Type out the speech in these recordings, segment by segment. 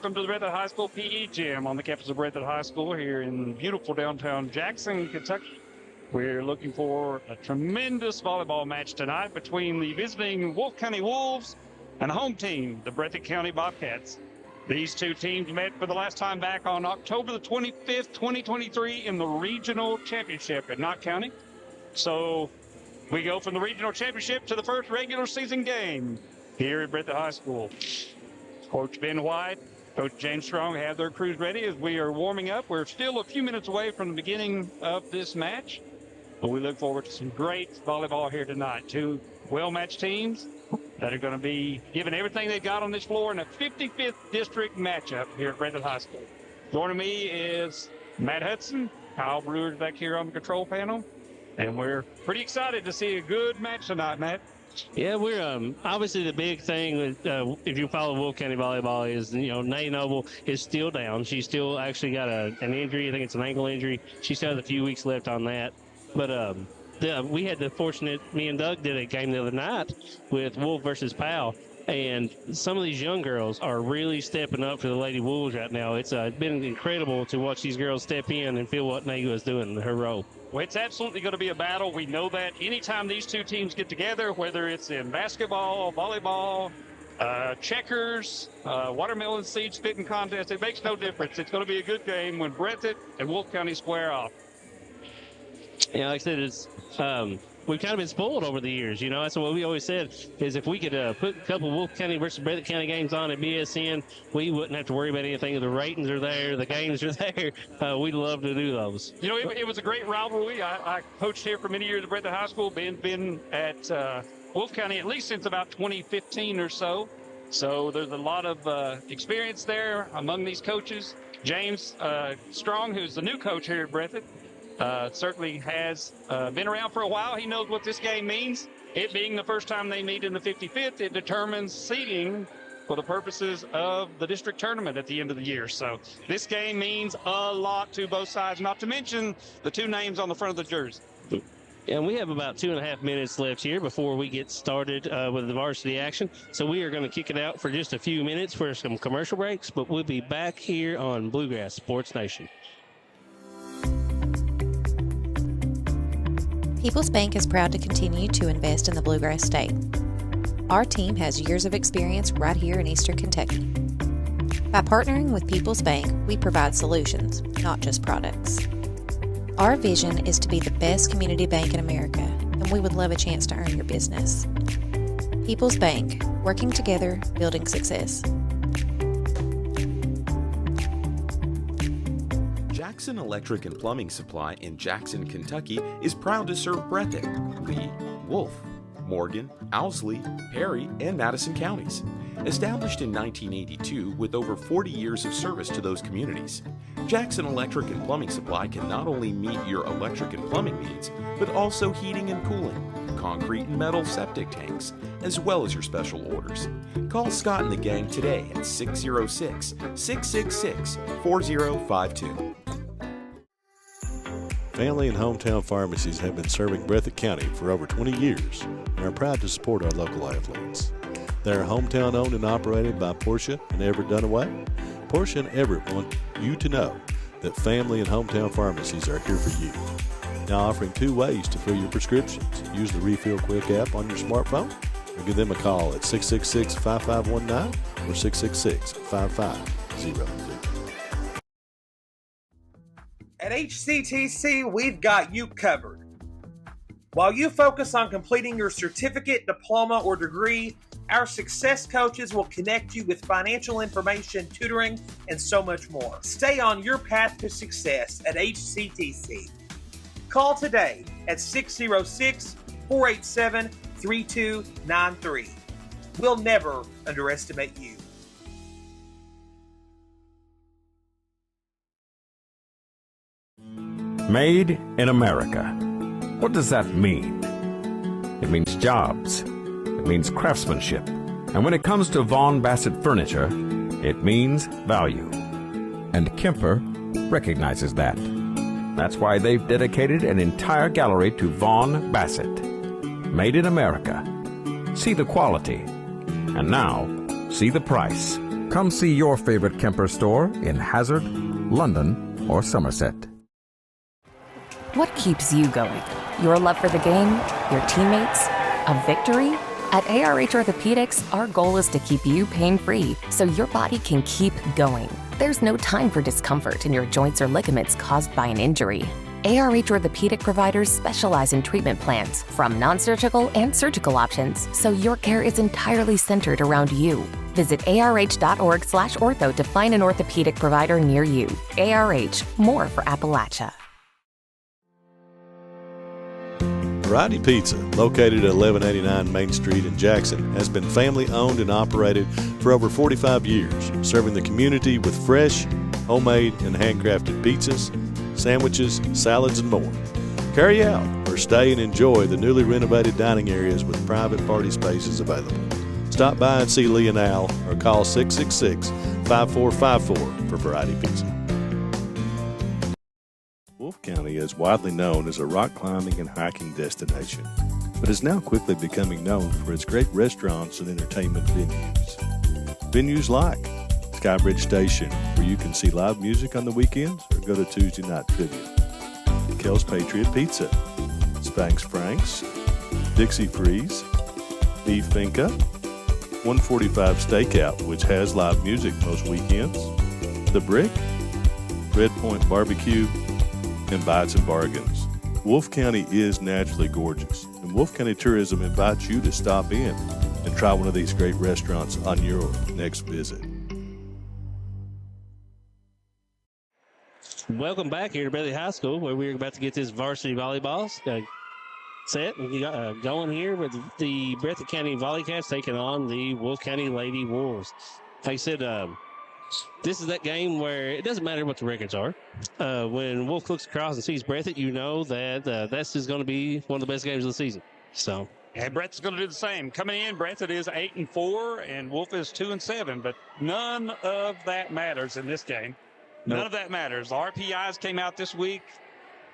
welcome to the Breathitt High School PE Gym on the campus of Breathitt High School here in beautiful downtown Jackson, Kentucky. We're looking for a tremendous volleyball match tonight between the visiting Wolfe County Wolves and the home team, the Breathitt County Bobcats. These two teams met for the last time back on October the 25th, 2023 in the regional championship at Knott County. So we go from the regional championship to the first regular season game here at Breathitt High School. Coach Ben White, Coach James Strong have their crews ready as we are warming up. We're still a few minutes away from the beginning of this match, but we look forward to some great volleyball here tonight. Two well-matched teams that are going to be giving everything they've got on this floor in a 55th district matchup here at Breathitt High School. Joining me is Matt Hudson. Kyle Brewer's back here on the control panel, and we're pretty excited to see a good match tonight, Matt. Yeah, we're obviously the big thing if you follow Wolfe County volleyball is, Nay Noble is still down. She's still actually got an injury. I think it's an ankle injury. She still has a few weeks left on that. But we had the fortunate, me and Doug did a game the other night with Wolfe versus Powell, and some of these young girls are really stepping up for the Lady Wolves right now. It's been incredible to watch these girls step in and feel what Nay is doing in her role. Well, it's absolutely going to be a battle. We know that anytime these two teams get together, whether it's in basketball, volleyball, checkers, watermelon seed spitting contest, it makes no difference. It's going to be a good game when Breathitt and Wolfe County square off. Yeah, like I said, it's we've kind of been spoiled over the years. That's what we always said, is if we could put a couple of Wolfe County versus Breathitt County games on at BSN, we wouldn't have to worry about anything. The ratings are there, the games are there. We'd love to do those. It was a great rivalry. I coached here for many years at Breathitt High School. Been at Wolfe County at least since about 2015 or so. So there's a lot of experience there among these coaches. James Strong, who's the new coach here at Breathitt, certainly has been around for a while. He knows what this game means. It being the first time they meet in the 55th, it determines seeding for the purposes of the district tournament at the end of the year. So this game means a lot to both sides, not to mention the two names on the front of the jersey. And we have about 2.5 minutes left here before we get started with the varsity action. So we are going to kick it out for just a few minutes for some commercial breaks, but we'll be back here on Bluegrass Sports Nation. People's Bank is proud to continue to invest in the Bluegrass State. Our team has years of experience right here in Eastern Kentucky. By partnering with People's Bank, we provide solutions, not just products. Our vision is to be the best community bank in America, and we would love a chance to earn your business. People's Bank, working together, building success. Jackson Electric and Plumbing Supply in Jackson, Kentucky is proud to serve Breathitt, Lee, Wolfe, Morgan, Owsley, Perry, and Madison counties. Established in 1982 with over 40 years of service to those communities, Jackson Electric and Plumbing Supply can not only meet your electric and plumbing needs, but also heating and cooling, concrete and metal septic tanks, as well as your special orders. Call Scott and the gang today at 606-666-4052. Family and hometown pharmacies have been serving Breathitt County for over 20 years and are proud to support our local athletes. They are hometown owned and operated by Portia and Everett Dunaway. Portia and Everett want you to know that family and hometown pharmacies are here for you. Now offering 2 ways to fill your prescriptions. Use the Refill Quick app on your smartphone or give them a call at 666-5519 or 666-5500. At HCTC, we've got you covered. While you focus on completing your certificate, diploma, or degree, our success coaches will connect you with financial information, tutoring, and so much more. Stay on your path to success at HCTC. Call today at 606-487-3293. We'll never underestimate you. Made in America. What does that mean? It means jobs. It means craftsmanship. And when it comes to Vaughan Bassett furniture, it means value. And Kemper recognizes that. That's why they've dedicated an entire gallery to Vaughan Bassett. Made in America. See the quality. And now, see the price. Come see your favorite Kemper store in Hazard, London, or Somerset. What keeps you going? Your love for the game? Your teammates? A victory? At ARH Orthopedics, our goal is to keep you pain-free so your body can keep going. There's no time for discomfort in your joints or ligaments caused by an injury. ARH Orthopedic providers specialize in treatment plans, from non-surgical and surgical options, so your care is entirely centered around you. Visit arh.org/ortho to find an orthopedic provider near you. ARH, more for Appalachia. Variety Pizza, located at 1189 Main Street in Jackson, has been family owned and operated for over 45 years, serving the community with fresh, homemade, and handcrafted pizzas, sandwiches, salads, and more. Carry out or stay and enjoy the newly renovated dining areas with private party spaces available. Stop by and see Lee and Al or call 666-5454 for Variety Pizza. Wolfe County is widely known as a rock climbing and hiking destination, but is now quickly becoming known for its great restaurants and entertainment venues. Venues like Skybridge Station, where you can see live music on the weekends or go to Tuesday night trivia. Kel's Patriot Pizza, Spanx Frank's, Dixie Freeze, Beef Finca, 145 Stakeout, which has live music most weekends, The Brick, Red Point Barbecue, and Bites and Bargains. Wolfe County is naturally gorgeous, and Wolfe County Tourism invites you to stop in and try one of these great restaurants on your next visit. Welcome back here to Breathitt High School, where we're about to get this varsity volleyball set and going here with the Breathitt County Volleycats taking on the Wolfe County Lady Wolves. Like I said, this is that game where it doesn't matter what the records are. When Wolfe looks across and sees Breathitt, you know that this is going to be one of the best games of the season. So, and Brett's going to do the same. Coming in, Breathitt is 8-4, and Wolfe is 2-7. But none of that matters in this game. None of that matters. The RPIs came out this week.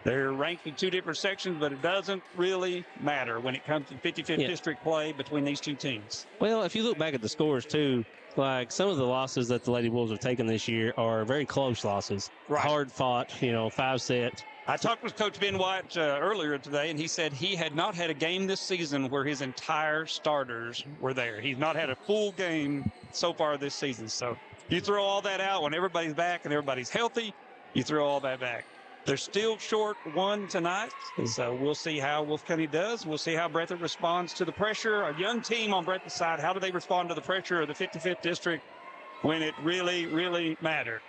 They're ranked in two different sections, but it doesn't really matter when it comes to 55th district play between these two teams. Well, if you look back at the scores, too, like some of the losses that the Lady Wolves have taken this year are very close losses. Right. Hard fought, 5-set. I talked with Coach Ben White earlier today, and he said he had not had a game this season where his entire starters were there. He's not had a full game so far this season. So you throw all that out when everybody's back and everybody's healthy, you throw all that back. They're still short one tonight, so we'll see how Wolfe County does. We'll see how Breathitt responds to the pressure. A young team on Breathitt's side, how do they respond to the pressure of the 55th district when it really, really mattered?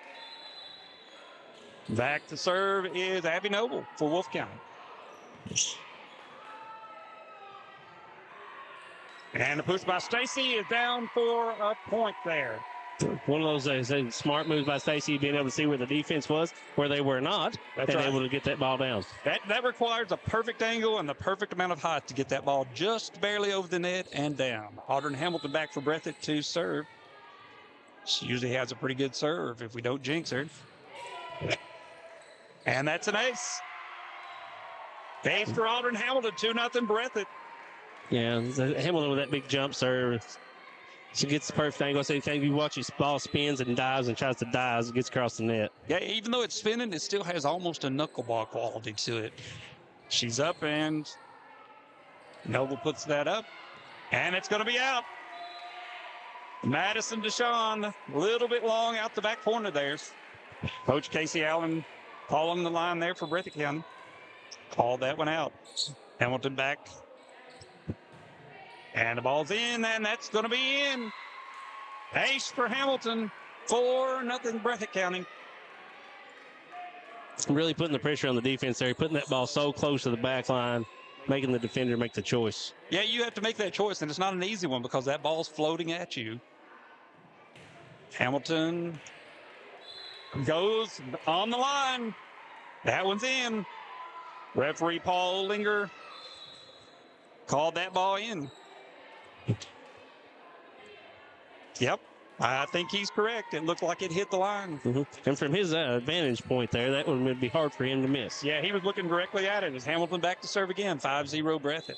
Back to serve is Abby Noble for Wolfe County. And the push by Stacy is down for a point there. One of those smart moves by Stacy, being able to see where the defense was, where they were not, and able to get that ball down. That requires a perfect angle and the perfect amount of height to get that ball just barely over the net and down. Audrey Hamilton back for Breathitt to serve. She usually has a pretty good serve if we don't jinx her. And that's an ace. Ace for Audrey Hamilton, 2-0 Breathitt. Yeah, Hamilton with that big jump serve. She gets the perfect angle. So you watch his ball spins and dives and tries to dive as it gets across the net. Yeah, even though it's spinning, it still has almost a knuckleball quality to it. She's up, and Noble puts that up, and it's going to be out. Madison Deshawn, a little bit long out the back corner there. Coach Casey Allen following the line there for Breathitt County. Called that one out. Hamilton back. And the ball's in, and that's going to be in. Ace for Hamilton, 4-0 Breathitt County. Really putting the pressure on the defense there, putting that ball so close to the back line, making the defender make the choice. Yeah, you have to make that choice, and it's not an easy one because that ball's floating at you. Hamilton goes on the line. That one's in. Referee Paul Linger called that ball in. Yep, I think he's correct. It looked like it hit the line. Mm-hmm. And from his vantage point there, that would be hard for him to miss. Yeah, he was looking directly at it. As Hamilton back to serve again, 5-0 Breathitt.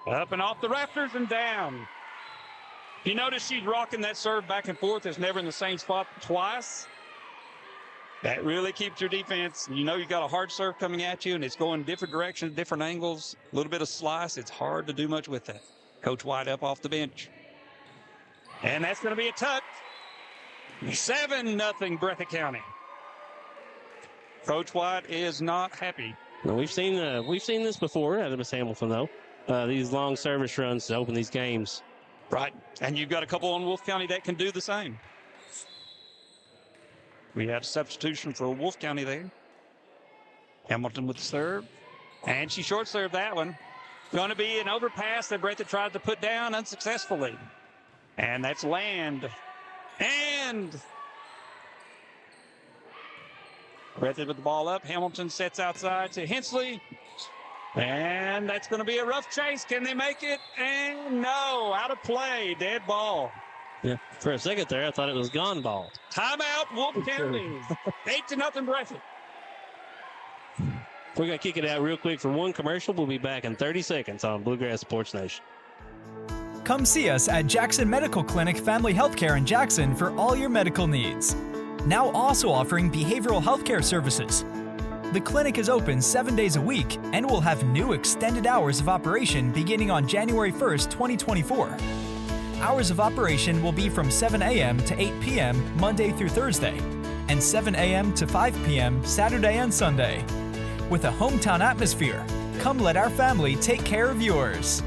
Up and off the rafters and down. You notice she's rocking that serve back and forth. It's never in the same spot twice. That really keeps your defense. You know you got a hard serve coming at you, and it's going different directions, different angles, a little bit of slice. It's hard to do much with that. Coach White up off the bench. And that's going to be a touch. 7-0 Breathitt County. Coach White is not happy. Well, we've seen this before out of Miss Hamilton, though. These long service runs to open these games. Right. And you've got a couple on Wolfe County that can do the same. We had a substitution for Wolfe County there. Hamilton with the serve. And she short served that one. Going to be an overpass that Breathitt tried to put down unsuccessfully. And that's land. And Breathitt with the ball up. Hamilton sets outside to Hensley. And that's going to be a rough chase. Can they make it? And no, out of play. Dead ball. Yeah, for a second there, I thought it was gone ball. Timeout, Wolfe County. 8-0 Breathitt. We're going to kick it out real quick for one commercial. We'll be back in 30 seconds on Bluegrass Sports Nation. Come see us at Jackson Medical Clinic Family Healthcare in Jackson for all your medical needs. Now also offering behavioral healthcare services. The clinic is open 7 days a week and will have new extended hours of operation beginning on January 1st, 2024. Hours of operation will be from 7 a.m. to 8 p.m. Monday through Thursday, and 7 a.m. to 5 p.m. Saturday and Sunday. With a hometown atmosphere, come let our family take care of yours.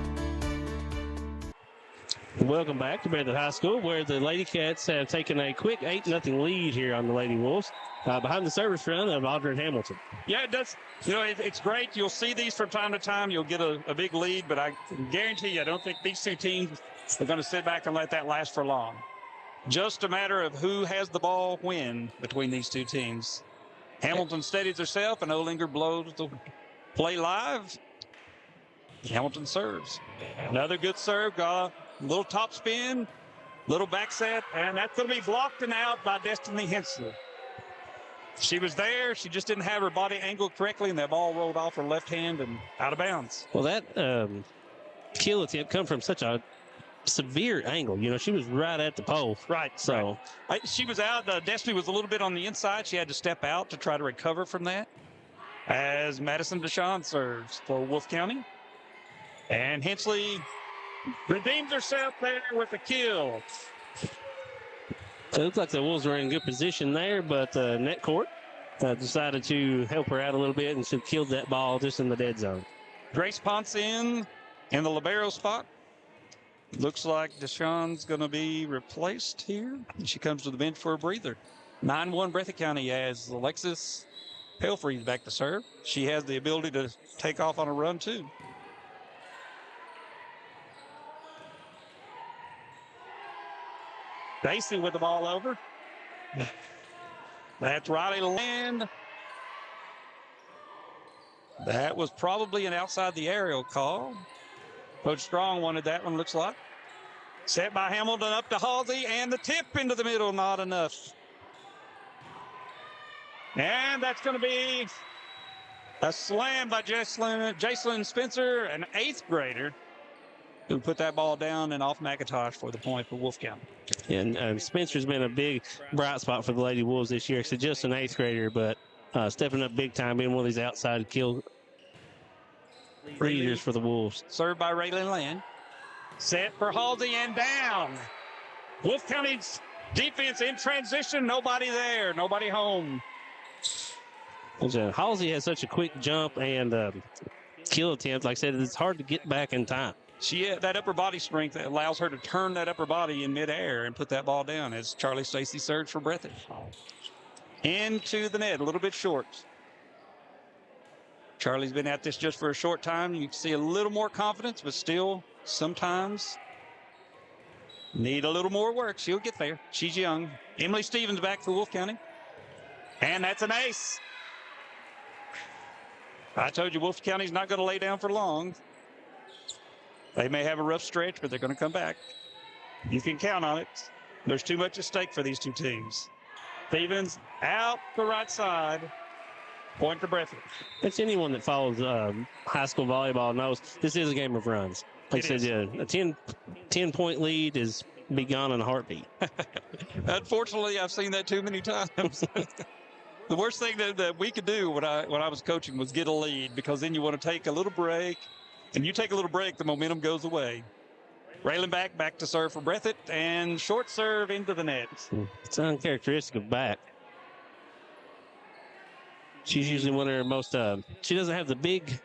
Welcome back to Breathitt High School, where the Lady Cats have taken a quick 8-0 lead here on the Lady Wolves behind the service run of Audrey Hamilton. Yeah, it does. You know, it's great. You'll see these from time to time. You'll get a big lead, but I guarantee you, I don't think these two teams are going to sit back and let that last for long. Just a matter of who has the ball when between these two teams. Hamilton steadies herself, and Olinger blows the play live. Hamilton serves. Another good serve. Got a little top spin, little back set, and that's going to be blocked and out by Destiny Hensley. She was there. She just didn't have her body angled correctly, and that ball rolled off her left hand and out of bounds. Well, that kill attempt come from such a severe angle. You know, she was right at the pole. Right. So right. She was out. Destiny was a little bit on the inside. She had to step out to try to recover from that. As Madison Deshawn serves for Wolfe County. And Hensley redeems herself there with a kill. It looks like the Wolves were in good position there, but net court decided to help her out a little bit, and she killed that ball just in the dead zone. Grace Ponce in the libero spot. Looks like Deshawn's going to be replaced here. She comes to the bench for a breather. 9-1 Breathitt County as Alexis Pelfrey's back to serve. She has the ability to take off on a run, too. Dacey with the ball over. That's Riley Land. That was probably an outside the aerial call. Coach Strong wanted that one, looks like. Set by Hamilton up to Halsey, and the tip into the middle, not enough. And that's going to be a slam by Jacelyn Spencer, an 8th grader, who put that ball down and off McIntosh for the point for Wolfe County. And Spencer's been a big bright spot for the Lady Wolves this year. So just an 8th grader, but stepping up big time, being one of these outside kill leaders for the Wolves. Served by Raylan Land. Set for Halsey and down. Wolfe County's defense in transition. Nobody there. Nobody home. Halsey has such a quick jump and kill attempt. Like I said, it's hard to get back in time. She had that upper body strength that allows her to turn that upper body in midair and put that ball down as Charlie Stacy serves for Breathitt. Into the net, a little bit short. Charlie's been at this just for a short time. You can see a little more confidence, but still sometimes need a little more work. She'll get there. She's young. Emily Stevens back for Wolfe County. And that's an ace. I told you Wolfe County's not going to lay down for long. They may have a rough stretch, but they're going to come back. You can count on it. There's too much at stake for these two teams. Stevens out the right side. Point to Breathitt. It's anyone that follows high school volleyball knows this is a game of runs. Like I said, yeah, a 10-point lead is be gone in a heartbeat. Unfortunately, I've seen that too many times. The worst thing that we could do when I was coaching was get a lead, because then you want to take a little break, and you take a little break, the momentum goes away. Railing back to serve for Breathitt, and short serve into the net. It's uncharacteristic of back. She's usually one of her most, she doesn't have the big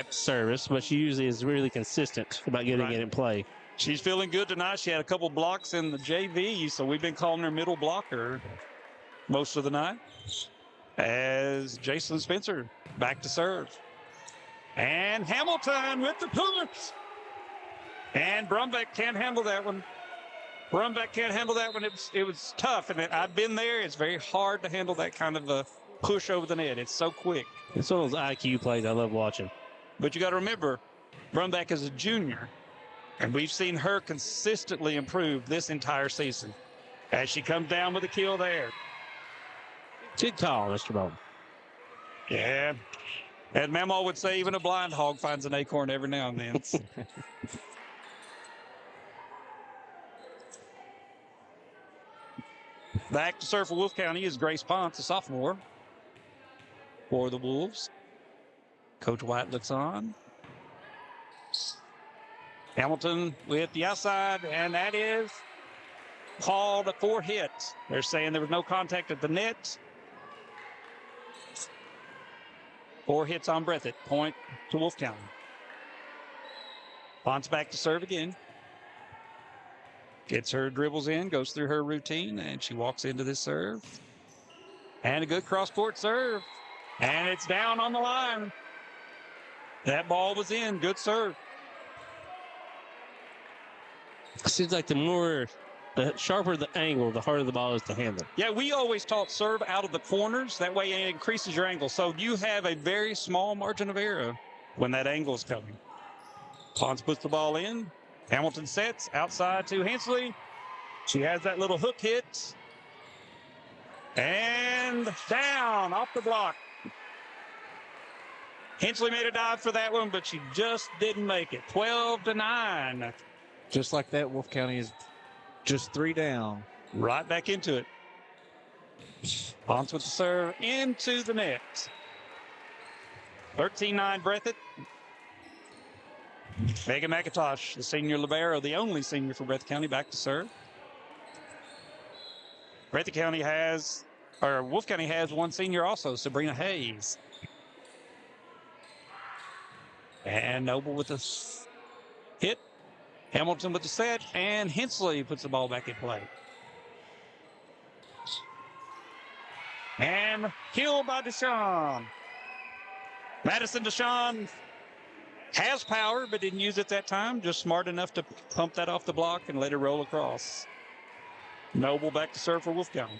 service, but she usually is really consistent about getting it in play. She's feeling good tonight. She had a couple blocks in the JV, so we've been calling her middle blocker most of the night. As Jason Spencer back to serve. And Hamilton with the push. And Brumbeck can't handle that one. It was tough, and I've been there. It's very hard to handle that kind of a push over the net. It's so quick. It's one of those IQ plays I love watching. But you got to remember, Brumbeck is a junior, and we've seen her consistently improve this entire season. As she comes down with a kill there. Good call, Mr. Bowman. Yeah. And Mamaw would say even a blind hog finds an acorn every now and then. Back to serve for Wolfe County is Grace Ponce, a sophomore for the Wolves. Coach White looks on. Hamilton with the outside, and that is called for hit. They're saying there was no contact at the net. 4 hits on Breathitt. Point to Wolfe County. Ponce back to serve again. Gets her dribbles in, goes through her routine, and she walks into this serve. And a good cross-court serve. And it's down on the line. That ball was in. Good serve. Seems like the sharper the angle, the harder the ball is to handle. Yeah, we always taught serve out of the corners. That way it increases your angle. So you have a very small margin of error when that angle is coming. Ponce puts the ball in. Hamilton sets outside to Hensley. She has that little hook hit. And down off the block. Hensley made a dive for that one, but she just didn't make it. 12-9. Just like that, Wolfe County is just 3 down. Right back into it. Ponce with the serve into the net. 13-9 Breathitt. Megan McIntosh, the senior libero, the only senior for Breathitt County, back to serve. Wolfe County has one senior also, Sabrina Hayes. And Noble with the hit. Hamilton with the set, and Hensley puts the ball back in play. And killed by Deshawn. Madison Deshawn has power, but didn't use it that time. Just smart enough to pump that off the block and let it roll across. Noble back to serve for Wolfe County.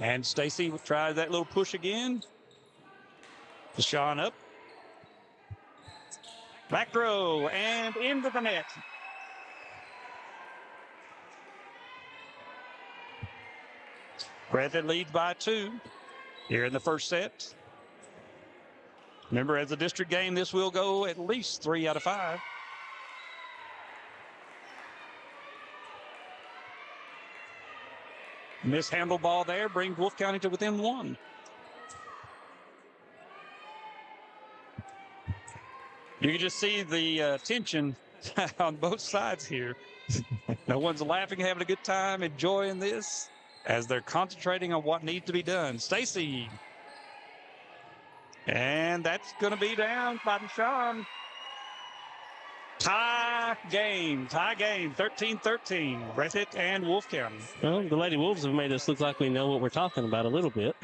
And Stacy tries that little push again. Deshawn up. Back row and into the net. Breathitt leads by 2 here in the first set. Remember, as a district game, this will go at least 3 out of 5. Mishandled ball there brings Wolfe County to within 1. You can just see the tension on both sides here. No one's laughing, having a good time, enjoying this as they're concentrating on what needs to be done. Stacy. And that's going to be down by Deshawn. Tie game, 13-13, Breathitt and Wolfe County. Well, the Lady Wolves have made us look like we know what we're talking about a little bit.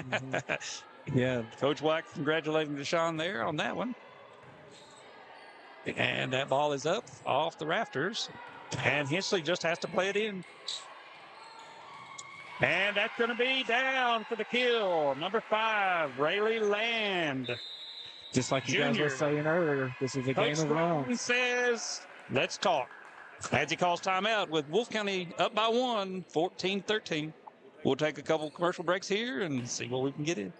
Yeah, Coach White congratulating Deshawn there on that one. And that ball is up off the rafters. And Hensley just has to play it in. And that's going to be down for the kill. Number 5, Rayleigh Land. Just like you guys were saying earlier, this is a game of runs. Says, let's talk. As he calls timeout with Wolfe County up by 1, 14-13. we'll take a couple commercial breaks here and see what we can get in.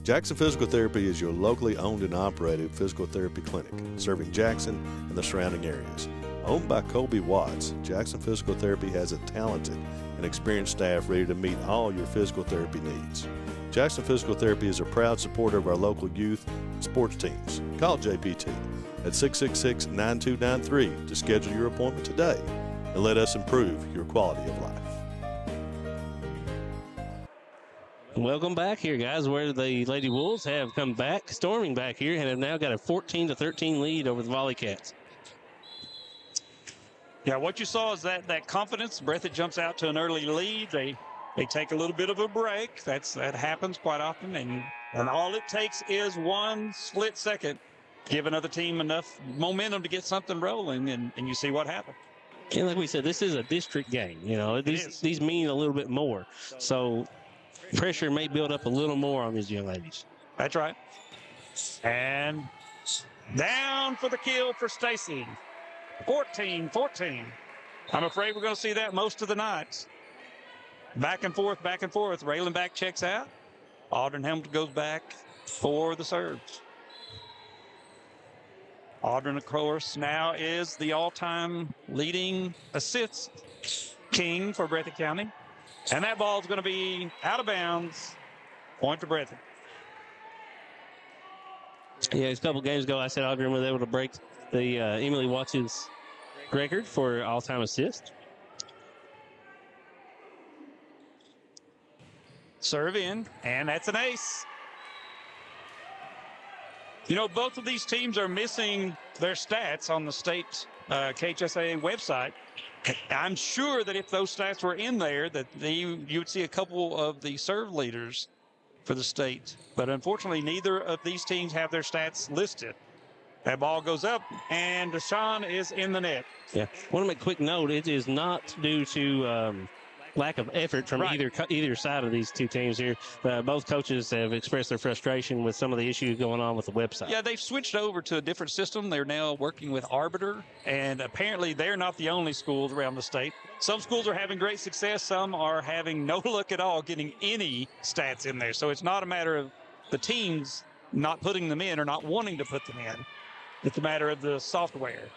Jackson Physical Therapy is your locally owned and operated physical therapy clinic, serving Jackson and the surrounding areas. Owned by Colby Watts, Jackson Physical Therapy has a talented and experienced staff ready to meet all your physical therapy needs. Jackson Physical Therapy is a proud supporter of our local youth and sports teams. Call JPT at 666-9293 to schedule your appointment today and let us improve your quality of life. Welcome back here, guys, where the Lady Wolves have come back, storming back here, and have now got a 14-13 lead over the Volleycats. Yeah, what you saw is that confidence. Breathitt jumps out to an early lead. They take a little bit of a break. That happens quite often, and all it takes is one split second. Give another team enough momentum to get something rolling, and you see what happens. And like we said, this is a district game. You know, these mean a little bit more. So pressure may build up a little more on these young ladies. That's right. And down for the kill for Stacy. 14-14. I'm afraid we're going to see that most of the night. Back and forth, back and forth. Raylan checks out. Audrey Hamilton goes back for the serves. Audrey, of course, now is the all-time leading assists king for Breathitt County. And that ball is going to be out of bounds. Point to Breathitt. Yeah, a couple games ago, I said Audrey was able to break the Emily Watts' record for all-time assist. Serve in, and that's an ace. You know, both of these teams are missing their stats on the state KHSAA website. I'm sure that if those stats were in there, that you would see a couple of the serve leaders for the state. But unfortunately, neither of these teams have their stats listed. That ball goes up, and Deshawn is in the net. Yeah, I want to make a quick note. It is not due to lack of effort from either side of these two teams here. Both coaches have expressed their frustration with some of the issues going on with the website. Yeah, they've switched over to a different system. They're now working with Arbiter, and apparently they're not the only schools around the state. Some schools are having great success. Some are having no luck at all getting any stats in there. So it's not a matter of the teams not putting them in or not wanting to put them in. It's a matter of the software.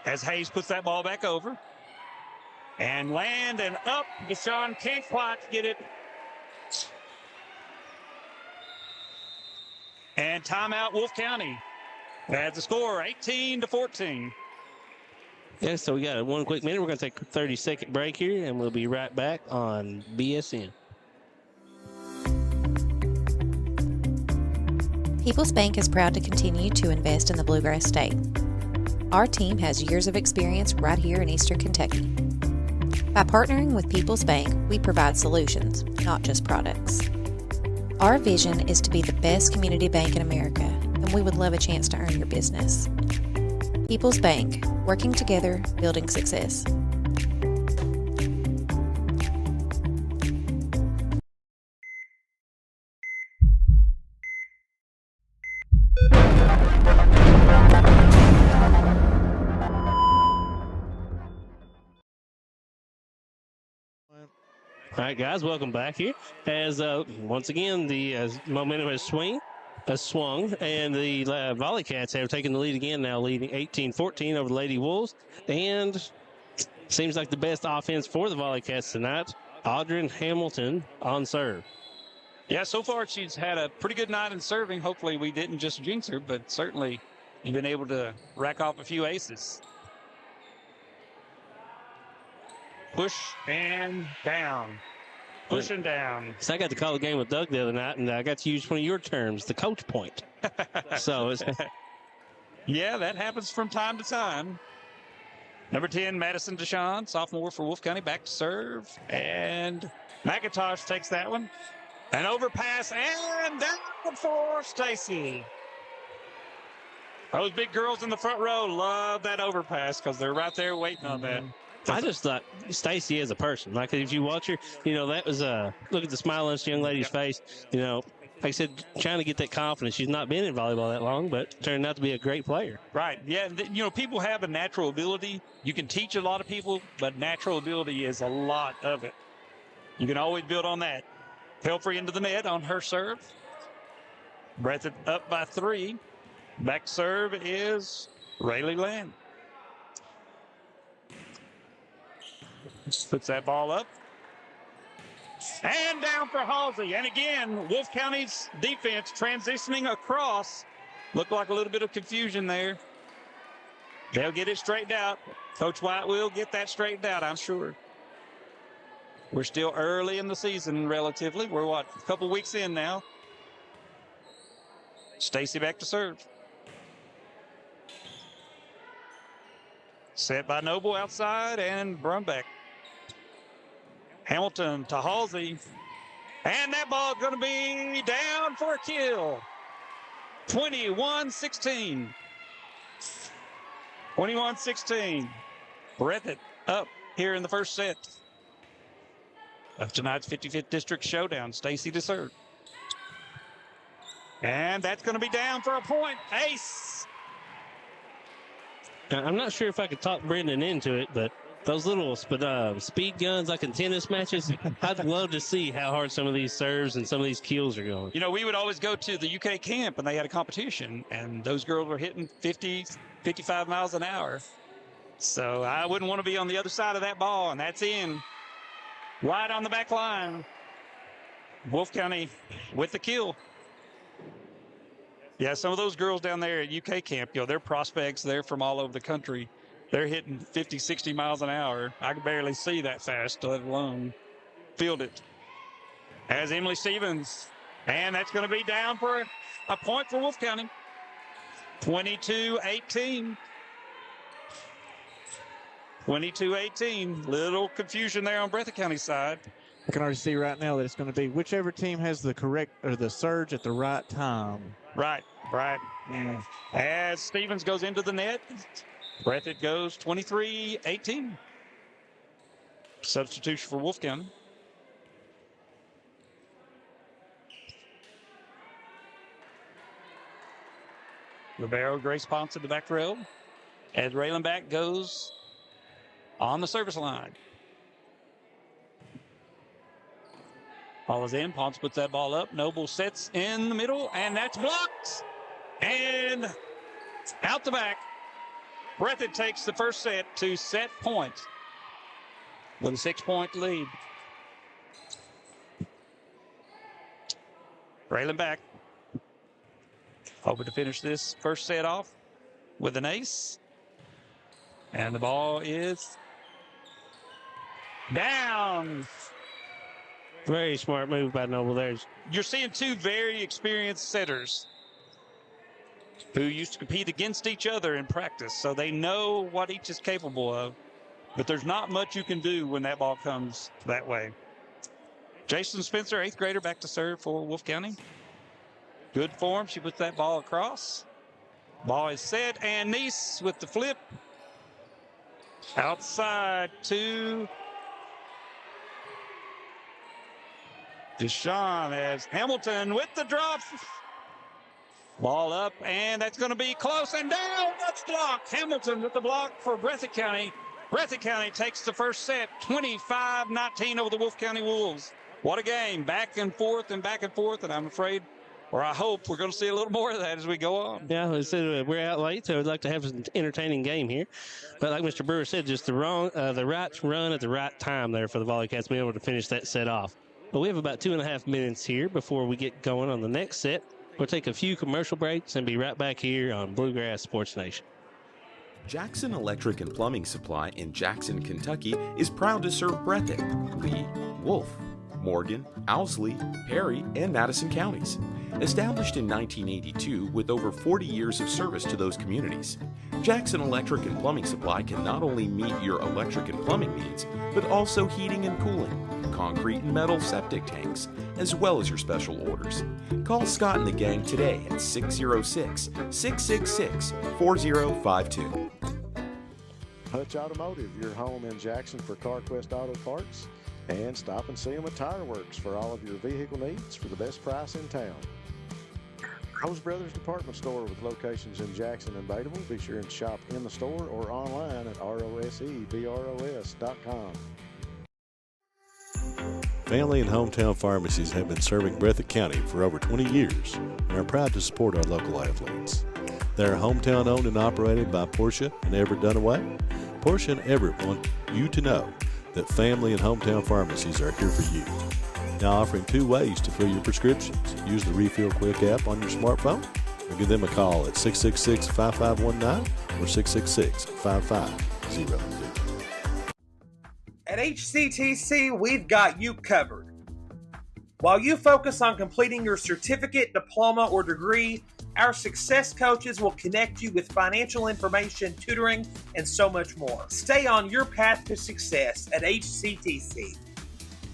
As Hayes puts that ball back over. And land and up. Deshawn can't quite get it. And timeout, Wolfe County. That's the score, 18-14. Yeah, so we got one quick minute. We're going to take a 30-second break here, and we'll be right back on BSN. People's Bank is proud to continue to invest in the Bluegrass State. Our team has years of experience right here in Eastern Kentucky. By partnering with People's Bank, we provide solutions, not just products. Our vision is to be the best community bank in America, and we would love a chance to earn your business. People's Bank, working together, building success. All right, guys, welcome back here. As once again, the momentum has swung, and the Volleycats have taken the lead again, now leading 18-14 over the Lady Wolves. And seems like the best offense for the Volleycats tonight, Audrey Hamilton on serve. Yeah, so far she's had a pretty good night in serving. Hopefully we didn't just jinx her, but certainly you've been able to rack off a few aces. Push and down. Push and down. So I got to call the game with Doug the other night, and I got to use one of your terms, the coach point. So it's... Yeah, that happens from time to time. Number 10, Madison Deshawn, sophomore for Wolfe County, back to serve. And McIntosh takes that one. An overpass and down for Stacy. Those big girls in the front row love that overpass because they're right there waiting on that. I just thought Stacy as a person, like if you watch her, you know, that was look at the smile on this young lady's face. You know, like I said, trying to get that confidence. She's not been in volleyball that long, but turned out to be a great player. Right. Yeah. People have a natural ability. You can teach a lot of people, but natural ability is a lot of it. You can always build on that. Pelfrey into the net on her serve. Breathitt up by 3. Back serve is Rayleigh Land. Puts that ball up. And down for Halsey. And again, Wolfe County's defense transitioning across. Looked like a little bit of confusion there. They'll get it straightened out. Coach White will get that straightened out, I'm sure. We're still early in the season, relatively. We're, a couple weeks in now. Stacy back to serve. Set by Noble outside and Brumback. Hamilton to Halsey. And that ball is going to be down for a kill. 21-16. 21-16. Breathitt up here in the first set of tonight's 55th District Showdown. Stacy to serve. And that's going to be down for a point. Ace. Now, I'm not sure if I could talk Brendan into it, but those little speed guns like in tennis matches, I'd love to see how hard some of these serves and some of these kills are going. We would always go to the UK camp, and they had a competition, and those girls were hitting 50, 55 miles an hour. So I wouldn't want to be on the other side of that ball, and that's in. Right on the back line. Wolfe County with the kill. Yeah, some of those girls down there at UK camp, they're prospects. They're from all over the country. They're hitting 50, 60 miles an hour. I can barely see that fast, let alone field it. As Emily Stevens. And that's going to be down for a point for Wolfe County. 22-18. 22-18. Little confusion there on Breathitt County's side. I can already see right now that it's going to be whichever team has the correct or the surge at the right time. Right. Yeah. As Stevens goes into the net, Breathitt goes 23-18. Substitution for Wolfe County. Ribeiro, Grace Ponce in the back row. As Raylenback goes on the service line. Ball is in. Ponce puts that ball up. Noble sets in the middle, and that's blocked. And out the back. Breathitt takes the first set to set point with a 6-point lead. Raylenback hoping to finish this first set off with an ace. And the ball is down. Very smart move by Noble there. You're seeing two very experienced setters who used to compete against each other in practice, so they know what each is capable of. But there's not much you can do when that ball comes that way. Jason Spencer, 8th grader, back to serve for Wolfe County. Good form. She puts that ball across. Ball is set, and Neese with the flip. Outside to Deshawn as Hamilton with the drop. Ball up, and that's going to be close and down. That's blocked. Hamilton with the block for Breathitt County. Breathitt County takes the first set, 25-19 over the Wolfe County Wolves. What a game. Back and forth, and I'm afraid, or I hope, we're going to see a little more of that as we go on. Yeah, we're out late, so I'd like to have an entertaining game here. But like Mr. Brewer said, just the right run at the right time there for the Volleycats to be able to finish that set off. But we have about 2.5 minutes here before we get going on the next set. We'll take a few commercial breaks and be right back here on Bluegrass Sports Nation. Jackson Electric and Plumbing Supply in Jackson, Kentucky is proud to serve Breathitt, Lee, Wolfe, Morgan, Owsley, Perry, and Madison counties. Established in 1982 with over 40 years of service to those communities, Jackson Electric and Plumbing Supply can not only meet your electric and plumbing needs, but also heating and cooling, concrete and metal septic tanks, as well as your special orders. Call Scott and the gang today at 606-666-4052. Hutch Automotive, your home in Jackson for CarQuest Auto Parts. And stop and see them at Tire Works for all of your vehicle needs for the best price in town. Rose Brothers Department Store with locations in Jackson and Bateville. Be sure and shop in the store or online at rosebros.com. Family and hometown pharmacies have been serving Breathitt County for over 20 years and are proud to support our local athletes. They are hometown owned and operated by Portia and Everett Dunaway. Portia and Everett want you to know that family and hometown pharmacies are here for you. Now offering 2 ways to fill your prescriptions. Use the Refill Quick app on your smartphone or give them a call at 666-5519 or 666-5500. At HCTC, we've got you covered. While you focus on completing your certificate, diploma, or degree, our success coaches will connect you with financial information, tutoring, and so much more. Stay on your path to success at HCTC.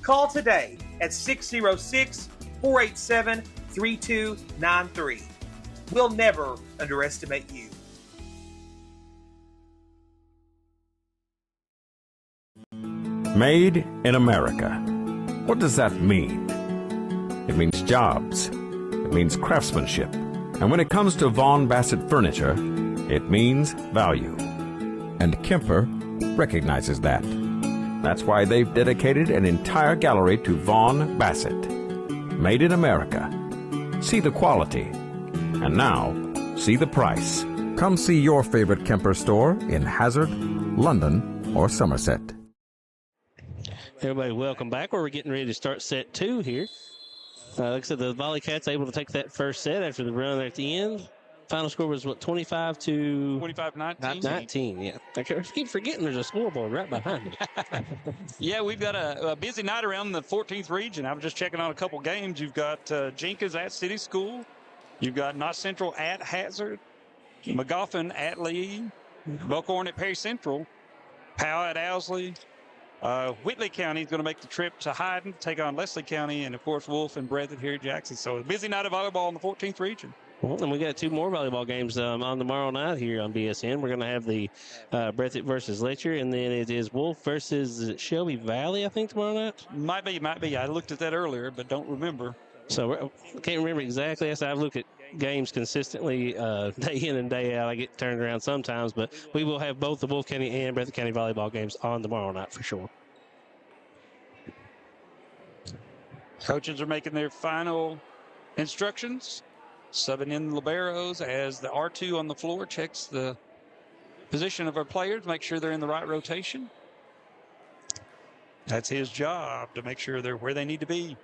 Call today at 606-487-3293. We'll never underestimate you. Made in America. What does that mean? It means jobs. It means craftsmanship. And when it comes to Vaughan Bassett furniture, it means value. And Kemper recognizes that. That's why they've dedicated an entire gallery to Vaughan Bassett. Made in America. See the quality. And now, see the price. Come see your favorite Kemper store in Hazard, London, or Somerset. Everybody, welcome back. We're getting ready to start set 2 here. Like I said, the Volleycats able to take that first set after the run at the end. Final score was, what, 25-19? Yeah. I keep forgetting there's a scoreboard right behind me. Yeah, we've got a busy night around the 14th region. I was just checking on a couple games. You've got Jenkins at City School. You've got Knott Central at Hazard. McGoffin at Lee. Buckhorn at Perry Central. Powell at Owsley. Whitley County is going to make the trip to Hyden, take on Leslie County, and, of course, Wolfe and Breathitt here at Jackson. So a busy night of volleyball in the 14th region. Well, and we got 2 more volleyball games on tomorrow night here on BSN. We're going to have the Breathitt versus Letcher, and then it is Wolfe versus Shelby Valley, I think, tomorrow night. Might be. I looked at that earlier, but don't remember. So I can't remember exactly. I've looked at games consistently day in and day out. I get turned around sometimes, but we will have both the Wolfe County and Breathitt County volleyball games on tomorrow night for sure. Coaches are making their final instructions, subbing in the liberos as the R2 on the floor checks the position of our players, make sure they're in the right rotation. That's his job, to make sure they're where they need to be.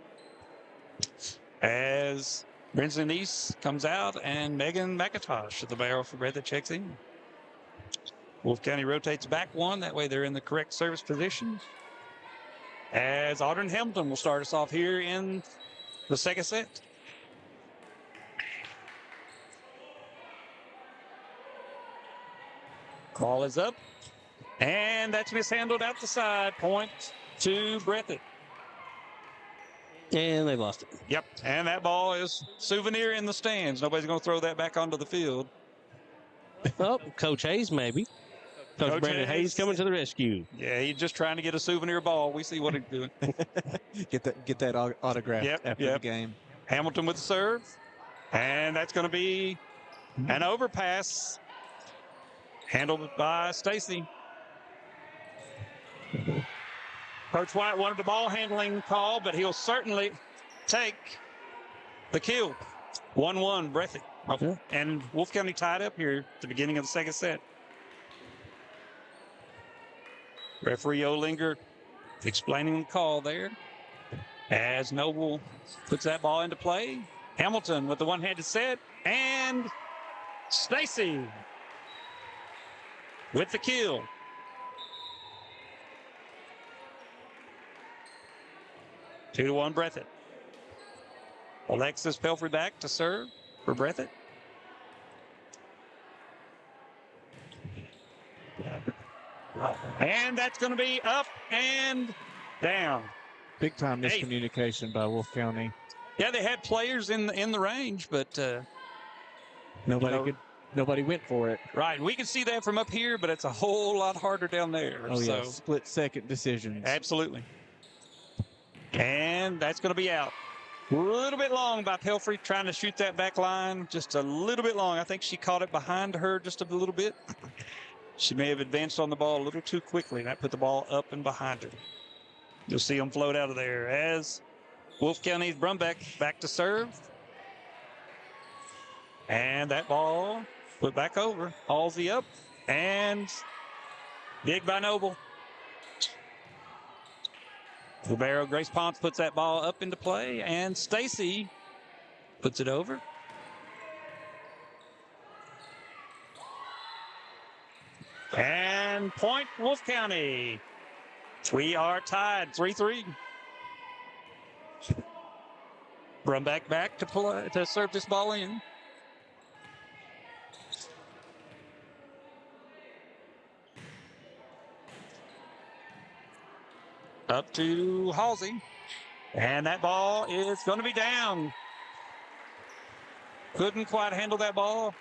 As Brinson East comes out and Megan McIntosh at the barrel for Breathitt checks in. Wolfe County rotates back 1. That way they're in the correct service positions. As Audrey Hamilton will start us off here in the second set. Ball is up. And that's mishandled out the side. Point to Breathitt. And they lost it. Yep. And that ball is souvenir in the stands. Nobody's going to throw that back onto the field. Oh, Coach Hayes, maybe. Coach Brandon Hayes coming to the rescue. Yeah, he's just trying to get a souvenir ball. We see what he's doing. Get that autograph after the game. Hamilton with the serve. And that's going to be an overpass handled by Stacy. Coach White wanted the ball handling call, but he'll certainly take the kill. 1-1 Breathitt. Okay. And Wolfe County tied up here at the beginning of the second set. Referee Olinger explaining the call there as Noble puts that ball into play. Hamilton with the one-handed set, and Stacy with the kill. Two to 1 Breathitt. Alexis Pelfrey back to serve for Breathitt. And that's going to be up and down. Big time miscommunication by Wolfe County. Yeah, they had players in the range, but nobody went for it. Right, we can see that from up here, but it's a whole lot harder down there. Oh, yeah, split-second decisions. Absolutely. And that's going to be out. A little bit long by Pelfrey trying to shoot that back line. Just a little bit long. I think she caught it behind her just a little bit. She may have advanced on the ball a little too quickly. That put the ball up and behind her. You'll see them float out of there as Wolfe County's Brumbeck back to serve. And that ball put back over. Halsey up. And big by Noble. Rivero, Grace Ponce puts that ball up into play. And Stacy puts it over. And point Wolfe County. We are tied 3-3. Brumbeck back to serve this ball in. Up to Halsey. And that ball is going to be down. Couldn't quite handle that ball.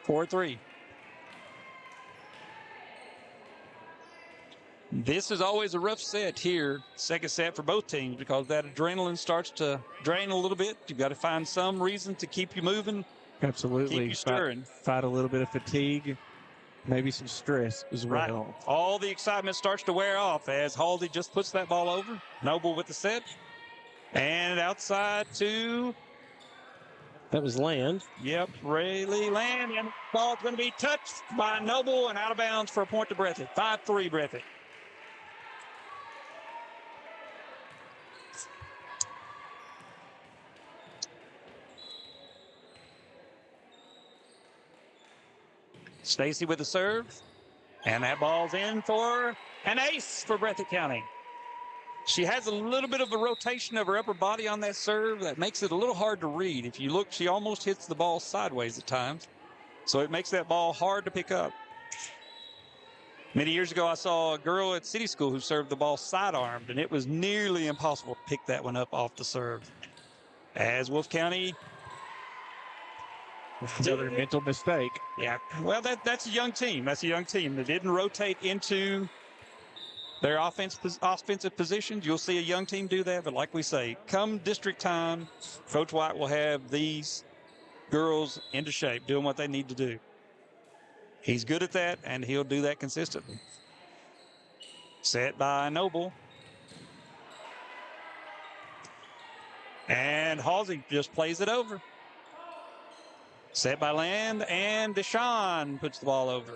4-3. This is always a rough set here, second set for both teams, because that adrenaline starts to drain a little bit. You've got to find some reason to keep you moving. Absolutely. Keep you stirring. Fight a little bit of fatigue, maybe some stress as well. Right. All the excitement starts to wear off as Halsey just puts that ball over. Noble with the set. And outside to... That was Land. Yep, Rayleigh Land. And the ball's going to be touched by Noble and out of bounds for a point to Breathitt. 5-3 Breathitt. Stacy with the serve. And that ball's in for an ace for Breathitt County. She has a little bit of a rotation of her upper body on that serve that makes it a little hard to read. If you look, she almost hits the ball sideways at times. So it makes that ball hard to pick up. Many years ago, I saw a girl at City School who served the ball sidearmed, and it was nearly impossible to pick that one up off the serve. As Wolfe County... Another mental mistake. Yeah, well, that's a young team. That's a young team that didn't rotate into their offensive positions. You'll see a young team do that, but like we say, come district time, Coach White will have these girls into shape, doing what they need to do. He's good at that, and he'll do that consistently. Set by Noble. And Halsey just plays it over. Set by Land, and Deshawn puts the ball over.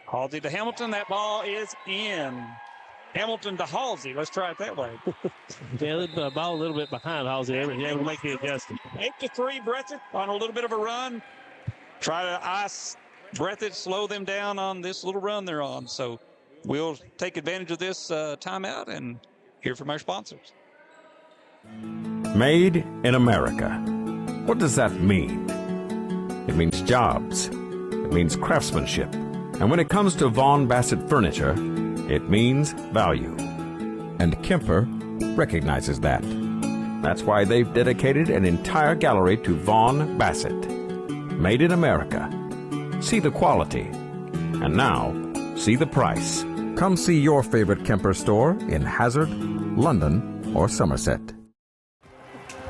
Halsey to Hamilton. That ball is in. Hamilton to Halsey. Let's try it that way. Yeah, the ball a little bit behind Halsey. Able to make the adjustment. 8-3 Breathitt on a little bit of a run. Try to ice Breathitt, slow them down on this little run they're on. So we'll take advantage of this timeout and hear from our sponsors. Made in America. What does that mean? It means jobs. It means craftsmanship. And when it comes to Vaughan Bassett furniture, it means value. And Kemper recognizes that. That's why they've dedicated an entire gallery to Vaughan Bassett. Made in America. See the quality. And now, see the price. Come see your favorite Kemper store in Hazard, London, or Somerset.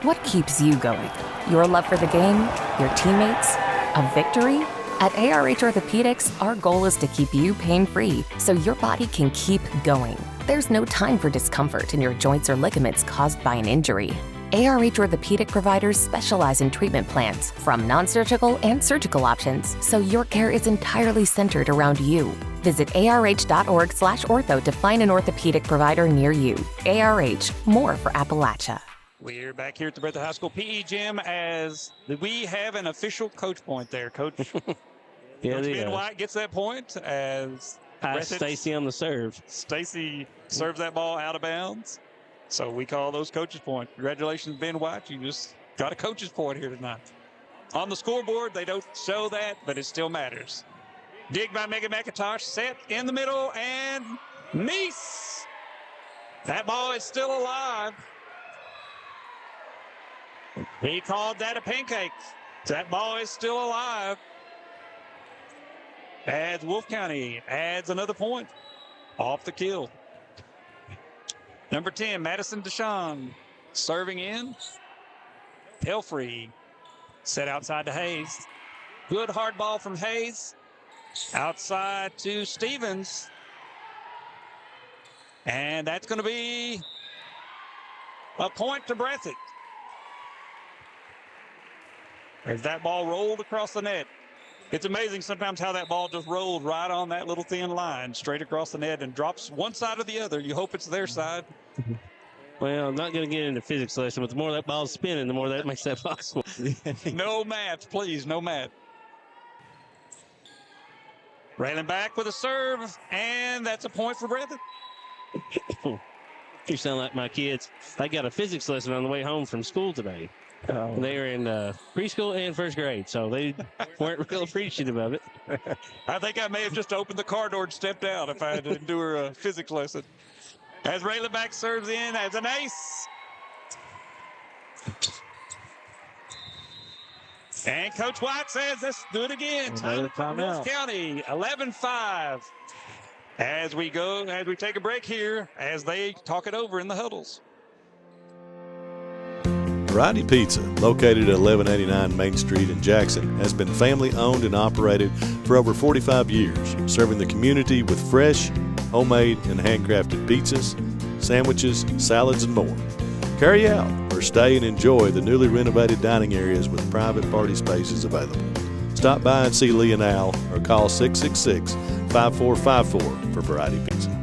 What keeps you going? Your love for the game? Your teammates? A victory? At ARH Orthopedics, our goal is to keep you pain-free so your body can keep going. There's no time for discomfort in your joints or ligaments caused by an injury. ARH Orthopedic providers specialize in treatment plans, from non-surgical and surgical options, so your care is entirely centered around you. Visit arh.org/ortho to find an orthopedic provider near you. ARH, more for Appalachia. We're back here at the Breathitt High School PE gym as we have an official coach point there. Coach Ben White gets that point as Stacy on the serve. Stacy serves that ball out of bounds. So we call those coaches point. Congratulations, Ben White. You just got a coach's point here tonight. On the scoreboard, they don't show that, but it still matters. Dig by Megan McIntosh, set in the middle, and Nice. That ball is still alive. He called that a pancake. That ball is still alive. As Wolfe County adds another point off the kill. Number 10, Madison Deshawn, serving in. Pelfrey set outside to Hayes. Good hard ball from Hayes. Outside to Stevens. And that's going to be a point to Breathitt. As that ball rolled across the net. It's amazing sometimes how that ball just rolled right on that little thin line, straight across the net and drops one side or the other. You hope it's their side. Well, I'm not going to get into physics lesson, but the more that ball's spinning, the more that makes that possible. No math, please, no math. Railing back with a serve, and that's a point for Breathitt. You sound like my kids. I got a physics lesson on the way home from school today. They were in preschool and first grade, so they weren't real appreciative of it. I think I may have just opened the car door and stepped out if I had to do her a physics lesson. As railing back serves in as an ace. And Coach White says, let's do it again. Time for Wolfe County, 11-5. As we take a break here, as they talk it over in the huddles. Variety Pizza, located at 1189 Main Street in Jackson, has been family owned and operated for over 45 years, serving the community with fresh, homemade, and handcrafted pizzas, sandwiches, salads, and more. Carry out or stay and enjoy the newly renovated dining areas with private party spaces available. Stop by and see Lee and Al or call 666-5454 for Variety Pizza.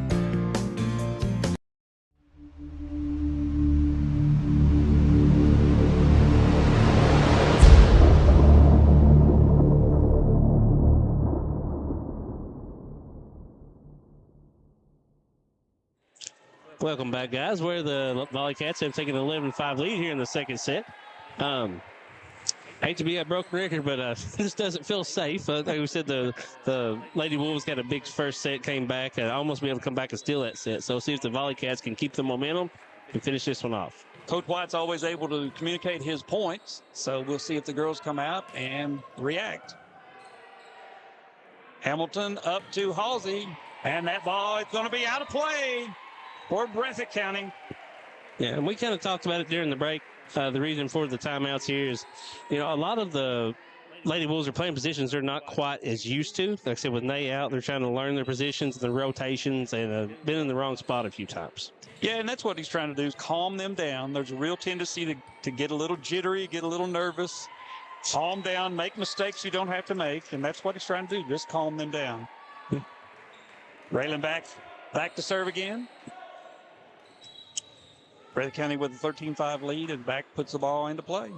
Welcome back, guys. Where the Volleycats have taken an 11-5 lead here in the second set. Hate to be a broken record, but this doesn't feel safe. Like we said, the Lady Wolves got a big first set, came back, and almost be able to come back and steal that set. So see if the Volleycats can keep the momentum and finish this one off. Coach White's always able to communicate his points, so we'll see if the girls come out and react. Hamilton up to Halsey, and that ball is going to be out of play for Breathitt County. Yeah, and we kind of talked about it during the break. The reason for the timeouts here is, a lot of the Lady Wolves are playing positions they're not quite as used to. Like I said, with Nay out, they're trying to learn their positions, their rotations, and been in the wrong spot a few times. Yeah, and that's what he's trying to do is calm them down. There's a real tendency to get a little jittery, get a little nervous, calm down, make mistakes you don't have to make, and that's what he's trying to do, just calm them down. Railing back to serve again. Breathitt County with a 13-5 lead, and back puts the ball into play.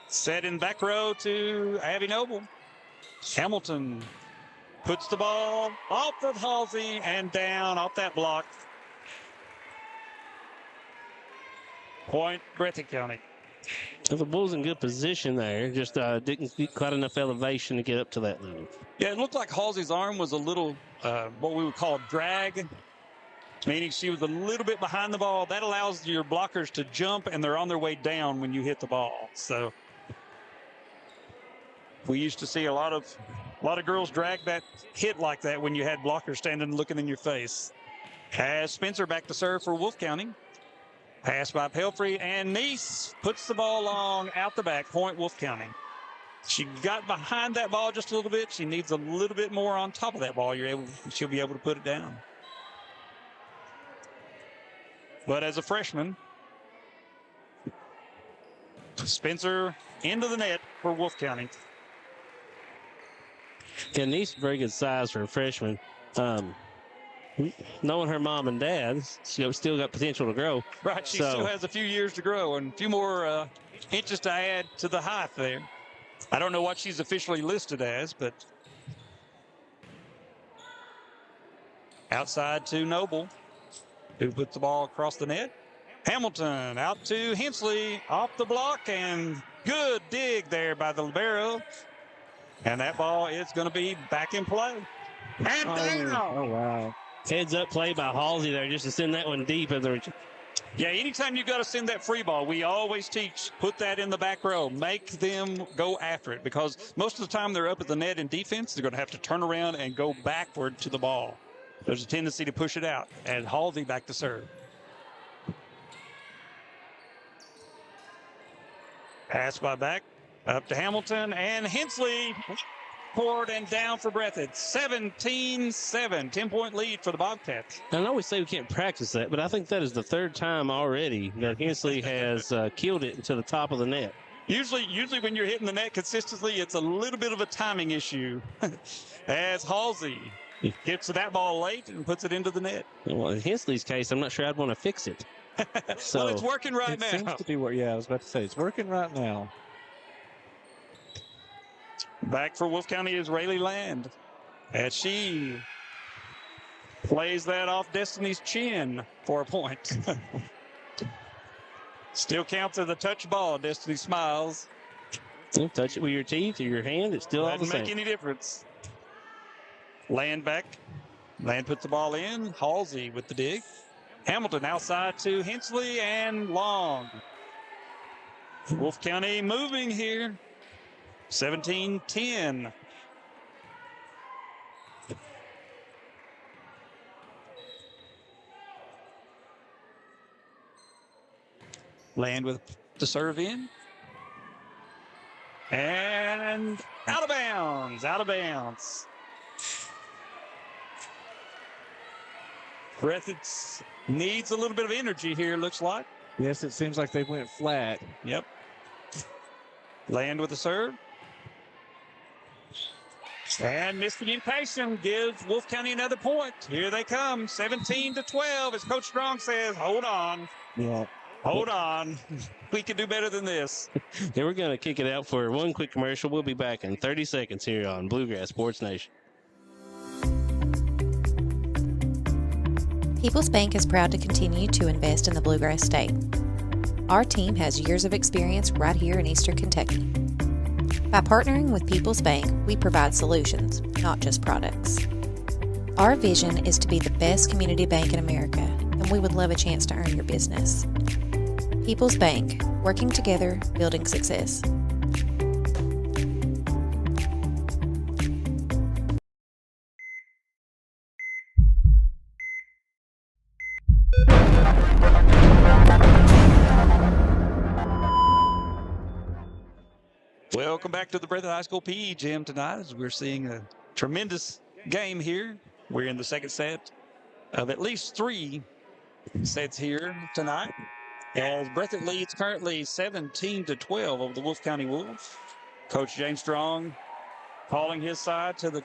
Set in back row to Abby Noble. Hamilton puts the ball off of Halsey and down off that block. Point, Breathitt County. The Bulls in good position there, just didn't get quite enough elevation to get up to that level. Yeah, it looked like Halsey's arm was a little, what we would call drag, meaning she was a little bit behind the ball. That allows your blockers to jump, and they're on their way down when you hit the ball. So we used to see a lot of girls drag that hit like that when you had blockers standing looking in your face. Has Spencer back to serve for Wolfe County. Pass by Pelfrey, and Neese puts the ball long out the back. Point, Wolfe County. She got behind that ball just a little bit. She needs a little bit more on top of that ball. She'll be able to put it down. But as a freshman, Spencer into the net for Wolfe County. Yeah, Neese very good size for a freshman. Knowing her mom and dad, she still got potential to grow. Right, she still has a few years to grow and a few more inches to add to the height there. I don't know what she's officially listed as, but outside to Noble, who puts the ball across the net. Hamilton out to Hensley, off the block, and good dig there by the libero. And that ball is going to be back in play. And down. Oh, wow. Heads up play by Halsey there just to send that one deep. Yeah, anytime you've got to send that free ball, we always teach, put that in the back row. Make them go after it, because most of the time they're up at the net in defense. They're going to have to turn around and go backward to the ball. there's a tendency to push it out. And Halsey back to serve. Pass by back up to Hamilton and Hensley. Forward and down for Breathitt. 17-7. 10-point lead for the Bobcats. I know we say we can't practice that, but I think that is the third time already that Hensley has killed it to the top of the net. Usually when you're hitting the net consistently, it's a little bit of a timing issue. As Halsey gets to that ball late and puts it into the net. Well, in Hensley's case, I'm not sure I'd want to fix it. So, well, it's working right now. It seems to be I was about to say, it's working right now. Back for Wolfe County is Rayleigh Land as she plays that off Destiny's chin for a point. Still counts as a touch ball. Destiny smiles. You touch it with your teeth or your hand, it's still all the same. Doesn't make any difference. Land back. Land puts the ball in. Halsey with the dig. Hamilton outside to Hensley and long. Wolfe County moving here. 17-10. Land with the serve in. And out of bounds. Out of bounds. Breathitt needs a little bit of energy here, looks like. Yes, it seems like they went flat. Yep. Land with the serve. And miscommunication gives Wolfe County another point. Here they come, 17-12, as Coach Strong says, hold on. Yeah. Hold on. We can do better than this. Yeah, we're going to kick it out for one quick commercial. We'll be back in 30 seconds here on Bluegrass Sports Nation. People's Bank is proud to continue to invest in the Bluegrass State. Our team has years of experience right here in Eastern Kentucky. By partnering with People's Bank, we provide solutions, not just products. Our vision is to be the best community bank in America, and we would love a chance to earn your business. People's Bank, working together, building success. Welcome back to the Breathitt High School PE gym tonight as we're seeing a tremendous game here. We're in the second set of at least 3 sets here tonight. As Breathitt leads currently 17-12 over the Wolfe County Wolves. Coach James Strong calling his side to the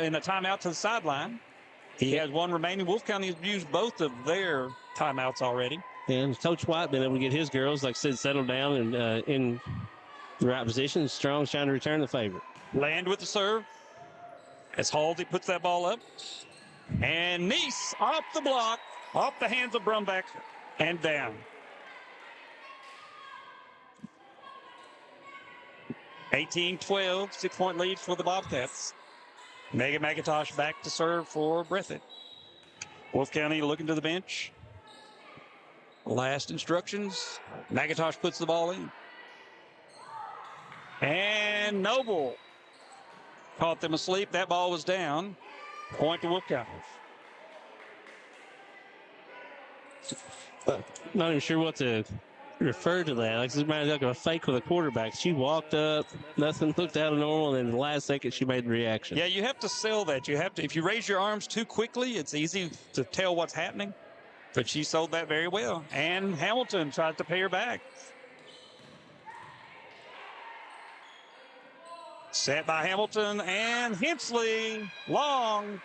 in a timeout to the sideline. He has one remaining. Wolfe County has used both of their timeouts already. And Coach White been able to get his girls, like I said, settled down and in the right position. Strong's trying to return the favor. Land with the serve as Halsey puts that ball up. And Neese off the block, off the hands of Brumback, and down. 18-12, 6-point lead for the Bobcats. Megan McIntosh back to serve for Breathitt. Wolfe County looking to the bench. Last instructions. McIntosh puts the ball in. And Noble caught them asleep. That ball was down. Point to Wolfe County. Not even sure what to refer to that. Like, this reminds me of a fake with a quarterback. She walked up, nothing looked out of normal, and in the last second she made the reaction. Yeah, you have to sell that. You have to. If you raise your arms too quickly, it's easy to tell what's happening. But she sold that very well. And Hamilton tried to pay her back. Set by Hamilton and Hensley. Long.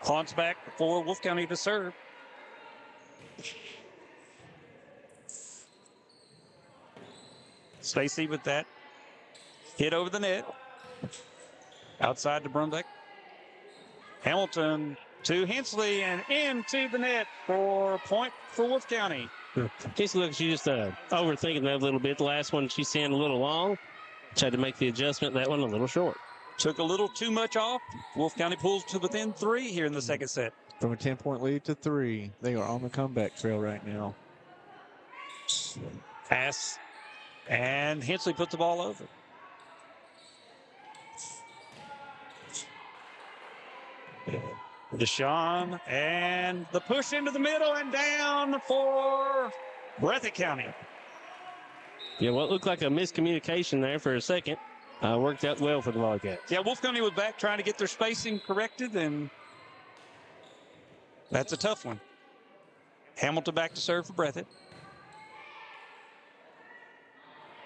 Haunts back for Wolfe County to serve. Stacy with that hit over the net. Outside to Brumbeck. Hamilton to Hensley and into the net for point for Wolfe County. Hensley looks, she just overthinking that a little bit. The last one she sent a little long. Tried to make the adjustment. That one a little short. Took a little too much off. Wolfe County pulls to within 3 here in the second set. From a 10-point lead to 3. They are on the comeback trail right now. Pass And Hensley puts the ball over. Deshaun, and the push into the middle and down for Breathitt County. Yeah, what looked like a miscommunication there for a second worked out well for the Volleycats. Yeah, Wolfe County was back trying to get their spacing corrected, and that's a tough one. Hamilton back to serve for Breathitt.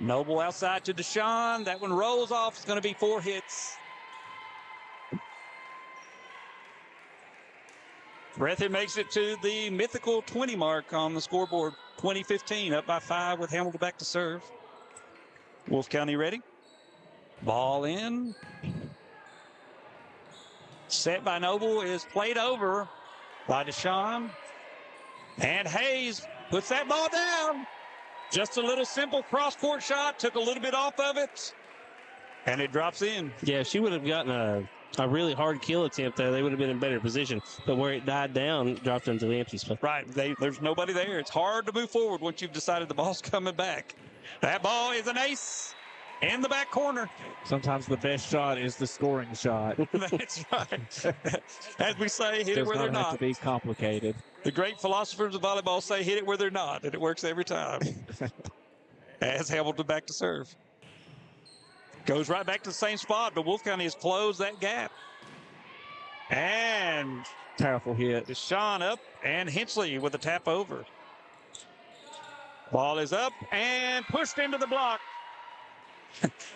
Noble outside to Deshaun. That one rolls off. It's going to be 4 hits. Breathitt makes it to the mythical 20 mark on the scoreboard. 20-15, up by 5 with Hamilton back to serve. Wolfe County ready. Ball in. Set by Noble is played over by Deshaun. And Hayes puts that ball down. Just a little simple cross-court shot. Took a little bit off of it. And it drops in. Yeah, she would have gotten a really hard kill attempt there. They would have been in better position. But where it died down, it dropped into the empty spot. Right. There's nobody there. It's hard to move forward once you've decided the ball's coming back. That ball is an ace in the back corner. Sometimes the best shot is the scoring shot. That's right. As we say, hit it where they're Does not have not. to be complicated. The great philosophers of volleyball say hit it where they're not, and it works every time. As Hamilton back to serve. Goes right back to the same spot, but Wolfe County has closed that gap. And Powerful hit. Deshaun up, and Hensley with a tap over. Ball is up and pushed into the block.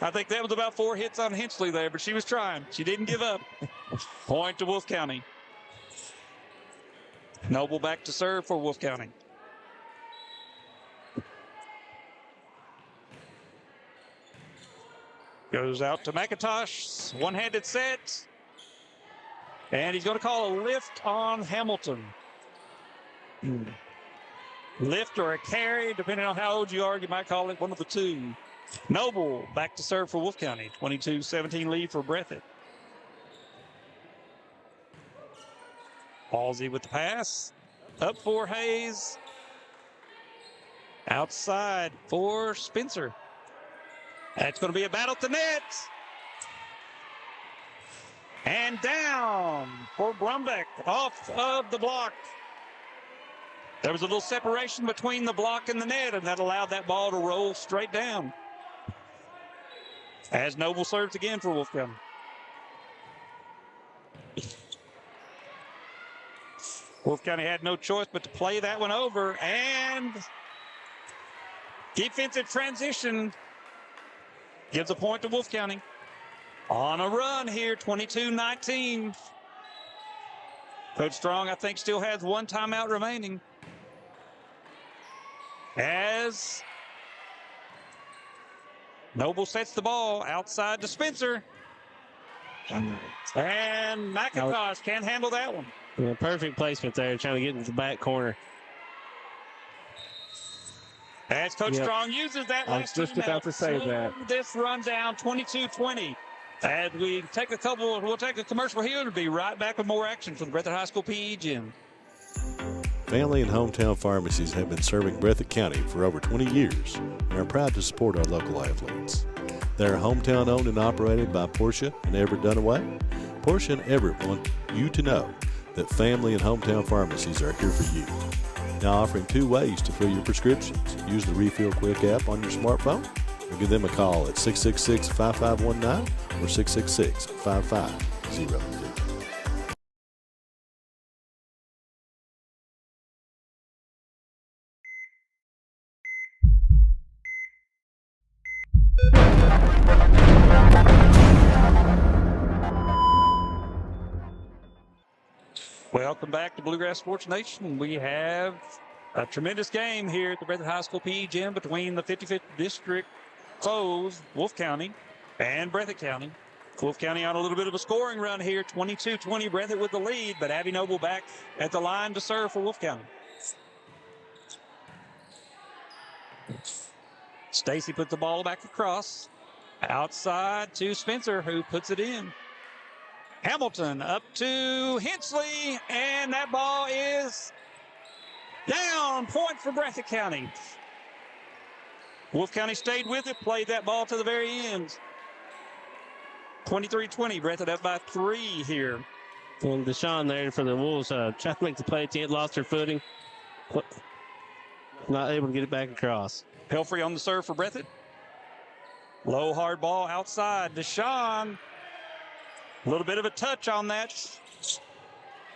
I think that was about 4 hits on Hensley there, but she was trying. She didn't give up. Point to Wolfe County. Noble back to serve for Wolfe County. Goes out to McIntosh. One-handed set. And he's going to call a lift on Hamilton. Lift or a carry, depending on how old you are, you might call it one of the two. Noble back to serve for Wolfe County. 22-17 lead for Breathitt. Halsey with the pass. Up for Hayes. Outside for Spencer. That's going to be a battle to net. And down for Brumbeck off of the block. There was a little separation between the block and the net, and that allowed that ball to roll straight down. As Noble serves again for Wolfe County. Wolfe County had no choice but to play that one over, and defensive transition gives a point to Wolfe County. On a run here, 22-19. Coach Strong, I think, still has 1 timeout remaining. As Noble sets the ball outside to Spencer. And McIntosh can't handle that one. Yeah, perfect placement there, trying to get into the back corner. As Coach Strong uses that I was just about to say that. This run down 22-20. As we'll take a commercial here and be right back with more action from the Breathitt High School PE gym. Family and hometown pharmacies have been serving Breathitt County for over 20 years and are proud to support our local athletes. They are hometown owned and operated by Portia and Everett Dunaway. Portia and Everett want you to know that family and hometown pharmacies are here for you. Now offering 2 ways to fill your prescriptions. Use the Refill Quick app on your smartphone or give them a call at 666-5519 or 666-5500. Welcome back to Bluegrass Sports Nation. We have a tremendous game here at the Breathitt High School PE gym between the 55th District foes, Wolfe County, and Breathitt County. Wolfe County on a little bit of a scoring run here, 22-20, Breathitt with the lead, but Abby Noble back at the line to serve for Wolfe County. Stacy puts the ball back across. Outside to Spencer, who puts it in. Hamilton up to Hensley, and that ball is down. Point for Breathitt County. Wolfe County stayed with it, played that ball to the very end. 23-20, Breathitt up by 3 here. And Deshaun there for the Wolves trying to make the play attempt, lost her footing. Not able to get it back across. Pelfrey on the serve for Breathitt. Low hard ball outside. Deshaun. A little bit of a touch on that.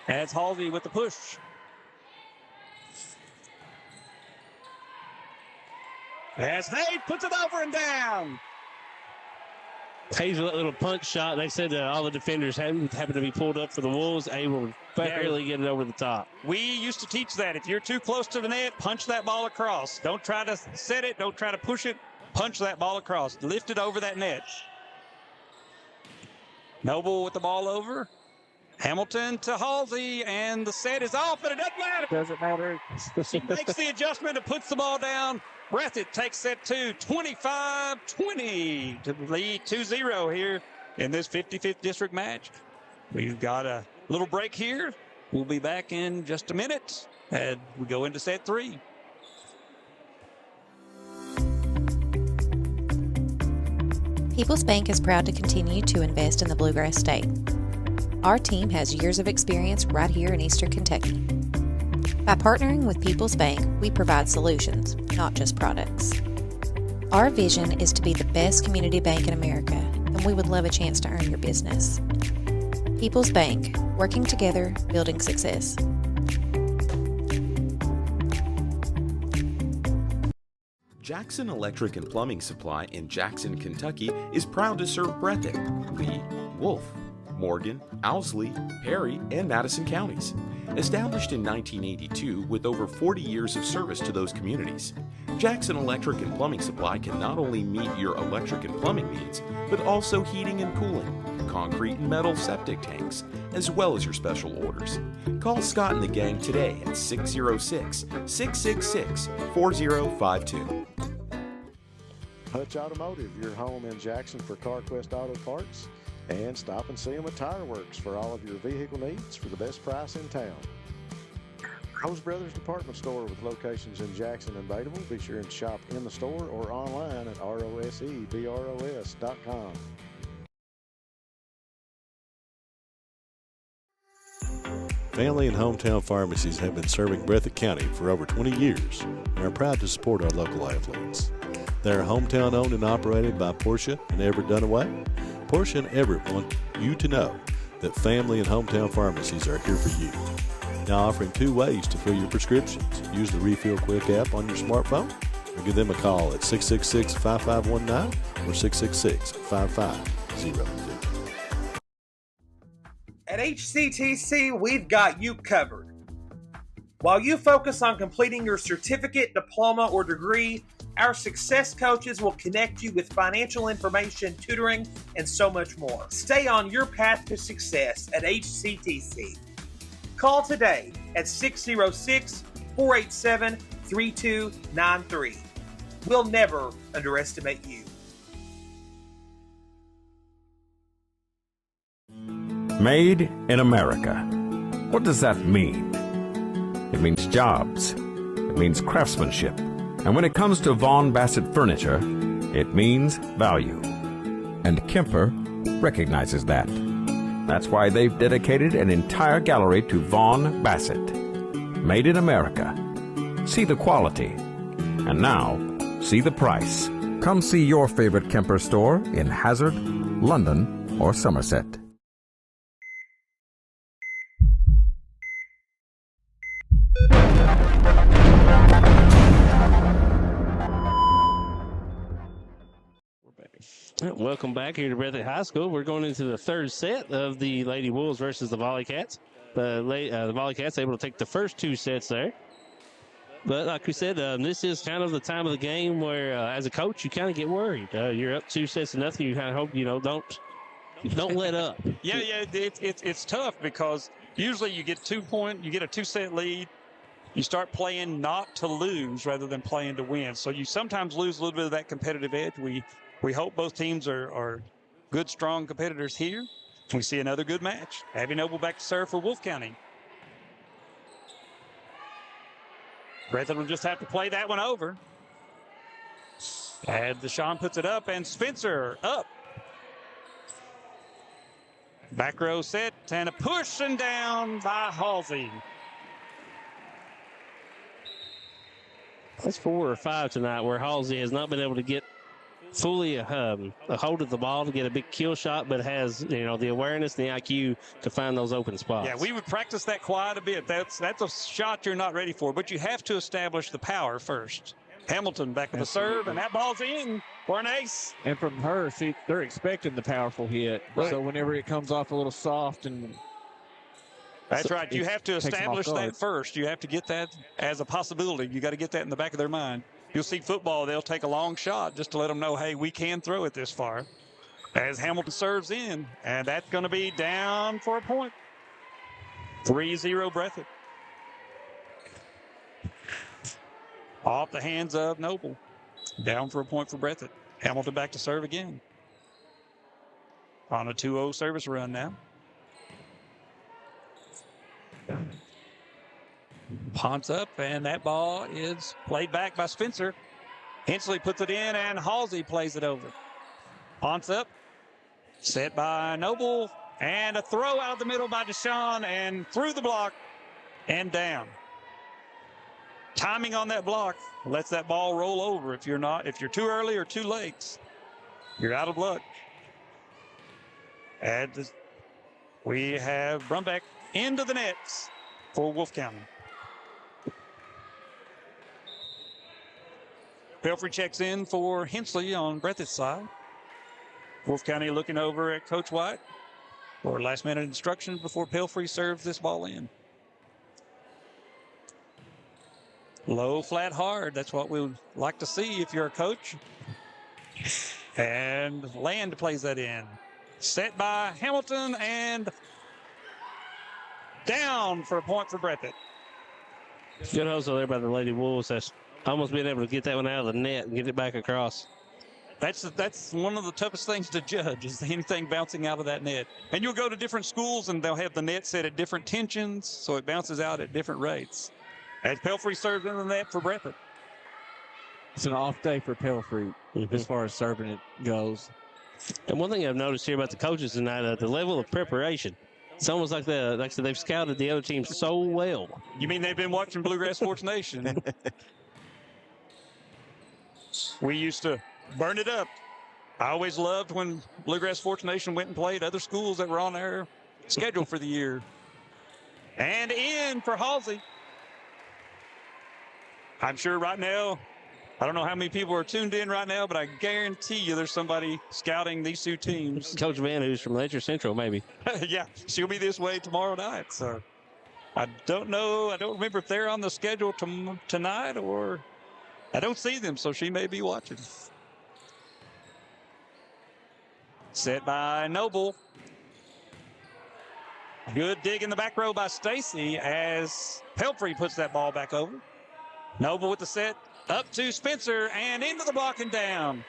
That's Halsey with the push. As Hayes puts it over and down. Hayes with a little punch shot. They said that all the defenders happened to be pulled up for the Wolves, able to barely get it over the top. We used to teach that. If you're too close to the net, punch that ball across. Don't try to set it. Don't try to push it. Punch that ball across. Lift it over that net. Noble with the ball over. Hamilton to Halsey, and the set is off, and it doesn't matter. Doesn't matter. She makes the adjustment and puts the ball down. Breathitt takes set 2, 25-20 to lead 2-0 here in this 55th district match. We've got a little break here. We'll be back in just a minute, and we go into set 3. People's Bank is proud to continue to invest in the Bluegrass State. Our team has years of experience right here in Eastern Kentucky. By partnering with People's Bank, we provide solutions, not just products. Our vision is to be the best community bank in America, and we would love a chance to earn your business. People's Bank, working together, building success. Jackson Electric and Plumbing Supply in Jackson, Kentucky is proud to serve Breathitt, Lee, Wolfe, Morgan, Owsley, Perry, and Madison counties. Established in 1982 with over 40 years of service to those communities, Jackson Electric and Plumbing Supply can not only meet your electric and plumbing needs, but also heating and cooling, concrete and metal septic tanks, as well as your special orders. Call Scott and the gang today at 606-666-4052. Hutch Automotive, your home in Jackson for CarQuest Auto Parts. And stop and see them at Tire Works for all of your vehicle needs for the best price in town. Rose Brothers Department Store with locations in Jackson and Batable. Be sure and shop in the store or online at rosebros.com. Family and hometown pharmacies have been serving Breathitt County for over 20 years and are proud to support our local athletes. They are hometown owned and operated by Portia and Everett Dunaway. Portia and Everett want you to know that family and hometown pharmacies are here for you. Now offering 2 ways to fill your prescriptions. Use the Refill Quick app on your smartphone or give them a call at 666-5519 or 666-5502. At HCTC, we've got you covered. While you focus on completing your certificate, diploma, or degree, our success coaches will connect you with financial information, tutoring, and so much more. Stay on your path to success at HCTC. Call today at 606-487-3293. We'll never underestimate you. Made in America. What does that mean? It means jobs. It means craftsmanship. And when it comes to Vaughan Bassett furniture, it means value. And Kemper recognizes that. That's why they've dedicated an entire gallery to Vaughan Bassett. Made in America. See the quality. And now, see the price. Come see your favorite Kemper store in Hazard, London, or Somerset. Welcome back here to Breathitt High School. We're going into the 3rd set of the Lady Wolves versus the Volleycats. The Volleycats able to take the first 2 sets there. But like we said, this is kind of the time of the game where, as a coach, you kind of get worried. You're up 2-0. You kind of hope, don't let up. Yeah, it's tough because usually you get you get a 2-set lead. You start playing not to lose rather than playing to win. So you sometimes lose a little bit of that competitive edge. We hope both teams are good, strong competitors here. We see another good match. Abby Noble back to serve for Wolfe County. Breathitt will just have to play that one over. And Deshaun puts it up, and Spencer up. Back row set, and a push and down by Halsey. That's 4 or 5 tonight where Halsey has not been able to get fully a hold of the ball to get a big kill shot, but has, the awareness and the IQ to find those open spots. Yeah, we would practice that quite a bit. That's a shot you're not ready for, but you have to establish the power first. Hamilton back with the serve, and that ball's in for an ace. And from her, they're expecting the powerful hit. Right. So whenever it comes off a little soft and that's right. You have to establish that first. You have to get that as a possibility. You got to get that in the back of their mind. You'll see football, they'll take a long shot just to let them know, hey, we can throw it this far. As Hamilton serves in, and that's going to be down for a point. 3-0 Breathitt. Off the hands of Noble. Down for a point for Breathitt. Hamilton back to serve again. On a 2-0 service run now. Ponce up, and that ball is played back by Spencer. Hensley puts it in, and Halsey plays it over. Ponce up, set by Noble, and a throw out of the middle by Deshaun, and through the block and down. Timing on that block lets that ball roll over. If you're too early or too late, you're out of luck. And we have Brumbeck into the nets for Wolfe County. Pelfrey checks in for Hensley on Breathitt's side. Wolfe County looking over at Coach White for last-minute instructions before Pelfrey serves this ball in. Low, flat, hard. That's what we would like to see if you're a coach. And Land plays that in. Set by Hamilton and down for a point for Breathitt. Good hustle there by the Lady Wolves. That's almost being able to get that one out of the net and get it back across. That's one of the toughest things to judge is anything bouncing out of that net. And you'll go to different schools and they'll have the net set at different tensions, so it bounces out at different rates. As Pelfrey serves into the net for Breathitt. It's an off day for Pelfrey as far as serving it goes. And one thing I've noticed here about the coaches tonight, the level of preparation. It's almost like they've scouted the other team so well. You mean they've been watching Bluegrass Sports Nation? We used to burn it up. I always loved when Bluegrass Sports Nation went and played other schools that were on their schedule for the year. And in for Halsey. I'm sure right now, I don't know how many people are tuned in right now, but I guarantee you there's somebody scouting these two teams. Coach Van, who's from Ledger Central, maybe. Yeah, she'll be this way tomorrow night. So I don't know. I don't remember if they're on the schedule tonight or I don't see them, so she may be watching. Set by Noble. Good dig in the back row by Stacy as Pelfrey puts that ball back over. Noble with the set. Up to Spencer and into the block and down.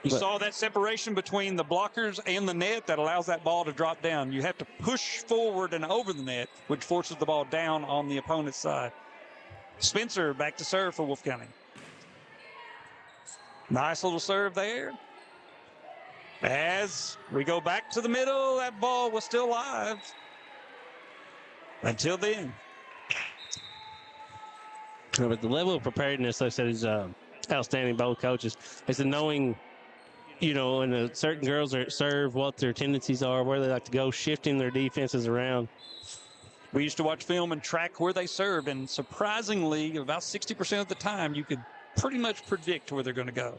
You saw that separation between the blockers and the net that allows that ball to drop down. You have to push forward and over the net, which forces the ball down on the opponent's side. Spencer back to serve for Wolfe County. Nice little serve there. As we go back to the middle, that ball was still live until then. But the level of preparedness, like I said, is outstanding. Both coaches. It's the knowing, and certain girls that serve, what their tendencies are, where they like to go, shifting their defenses around. We used to watch film and track where they served, and surprisingly, about 60% of the time, you could pretty much predict where they're going to go.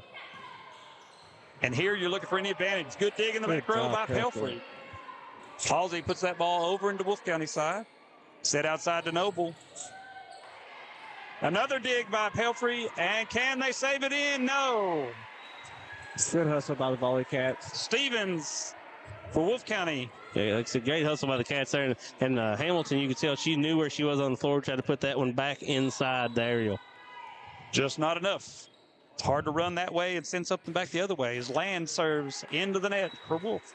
And here you're looking for any advantage. Good dig in the back row by Pelfrey. Halsey puts that ball over into Wolfe County side. Set outside to Noble. Another dig by Pelfrey, and can they save it in? No. Good hustle by the Volleycats. Stevens for Wolfe County. Yeah, it's a great hustle by the Cats there. And Hamilton, you could tell she knew where she was on the floor, tried to put that one back inside the aerial. Just not enough. It's hard to run that way and send something back the other way as Land serves into the net for Wolfe.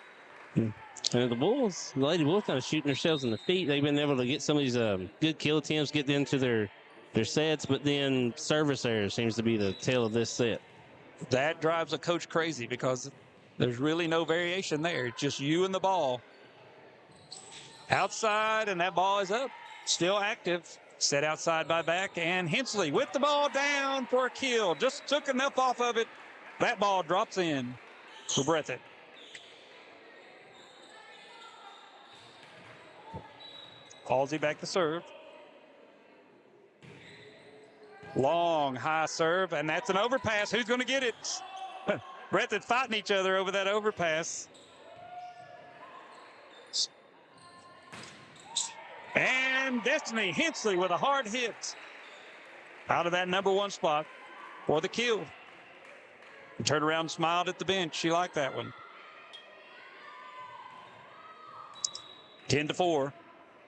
And the Lady Wolves kind of shooting themselves in the feet. They've been able to get some of these good kill attempts, get into their their sets, but then service error seems to be the tail of this set. That drives a coach crazy because there's really no variation there. It's just you and the ball. Outside, and that ball is up. Still active. Set outside by back, and Hensley with the ball down for a kill. Just took enough off of it. That ball drops in for Breathitt. Halsey back to serve. Long, high serve, and that's an overpass. Who's going to get it? Breathitt fighting each other over that overpass. And Destiny Hensley with a hard hit out of that number 1 spot for the kill. Turned around and smiled at the bench. She liked that one. 10-4.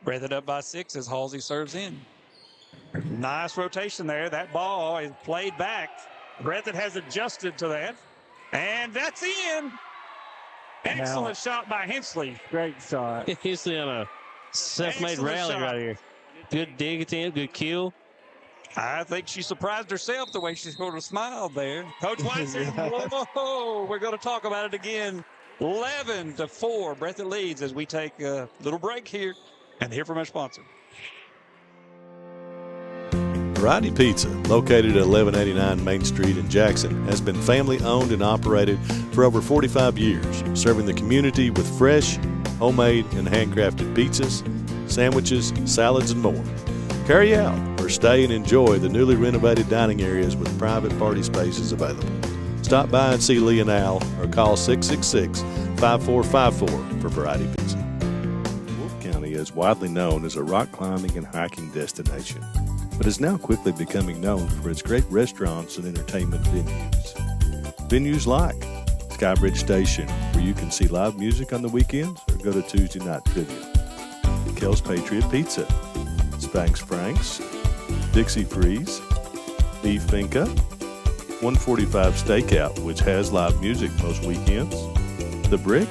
Breathitt up by 6 as Halsey serves in. Nice rotation there. That ball is played back. Breathitt has adjusted to that. And that's in. Excellent shot by Hensley. Great shot. Hensley on a self-made rally right here. Good dig at the end, good kill. I think she surprised herself the way she sort of smiled there. Coach White said, whoa, we're going to talk about it again. 11-4, Breathitt leads as we take a little break here and hear from our sponsor. Variety Pizza, located at 1189 Main Street in Jackson, has been family owned and operated for over 45 years, serving the community with fresh, homemade, and handcrafted pizzas, sandwiches, salads, and more. Carry out or stay and enjoy the newly renovated dining areas with private party spaces available. Stop by and see Lee and Al or call 666-5454 for Variety Pizza. Wolfe County is widely known as a rock climbing and hiking destination, but is now quickly becoming known for its great restaurants and entertainment venues. Venues like Skybridge Station, where you can see live music on the weekends or go to Tuesday night trivia. Kel's Patriot Pizza, Spanx Frank's, Dixie Freeze, E Finca, 145 Stakeout, which has live music most weekends, The Brick,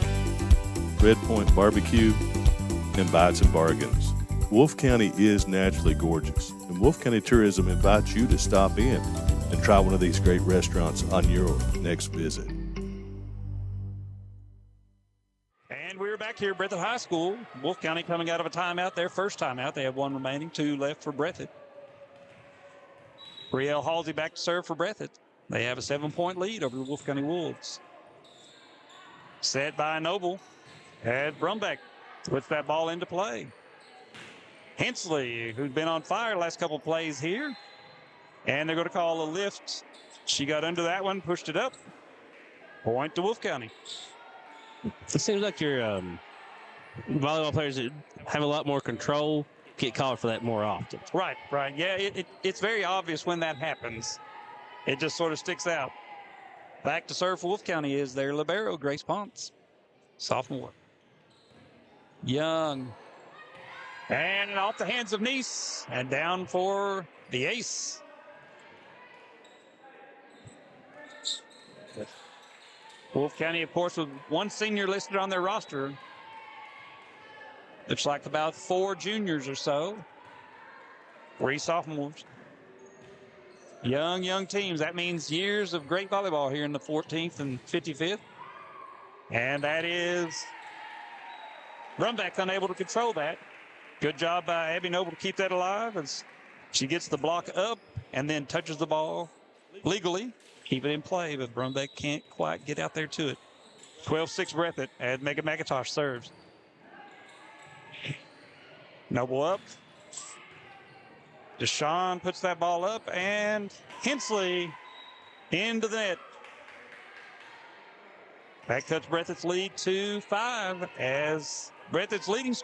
Red Point Barbecue, and Bites and Bargains. Wolfe County is naturally gorgeous, and Wolfe County Tourism invites you to stop in and try one of these great restaurants on your next visit. And we're back here at Breathitt High School. Wolfe County coming out of a timeout, their first timeout. They have 1 remaining, 2 left for Breathitt. Brielle Halsey back to serve for Breathitt. They have a 7-point lead over the Wolfe County Wolves. Set by Noble. And Brumbeck puts that ball into play. Hensley, who's been on fire last couple plays here. And they're going to call a lift. She got under that one, pushed it up. Point to Wolfe County. It seems like your volleyball players that have a lot more control get called for that more often. Right. Yeah, it's very obvious when that happens. It just sort of sticks out. Back to serve for Wolfe County is their libero, Grace Ponce, sophomore. Young. And off the hands of Neese. And down for the ace. Wolfe County, of course, with 1 senior listed on their roster. Looks like about 4 juniors or so. 3 sophomores. Young teams. That means years of great volleyball here in the 14th and 55th. And that is Brumbeck unable to control that. Good job by Abby Noble to keep that alive as she gets the block up and then touches the ball legally. Keep it in play, but Brumbeck can't quite get out there to it. 12-6 Breathitt as Megan McIntosh serves. Noble up. Deshawn puts that ball up, and Hensley into the net. That cuts Breathitt's lead to 5 as Breathitt's leading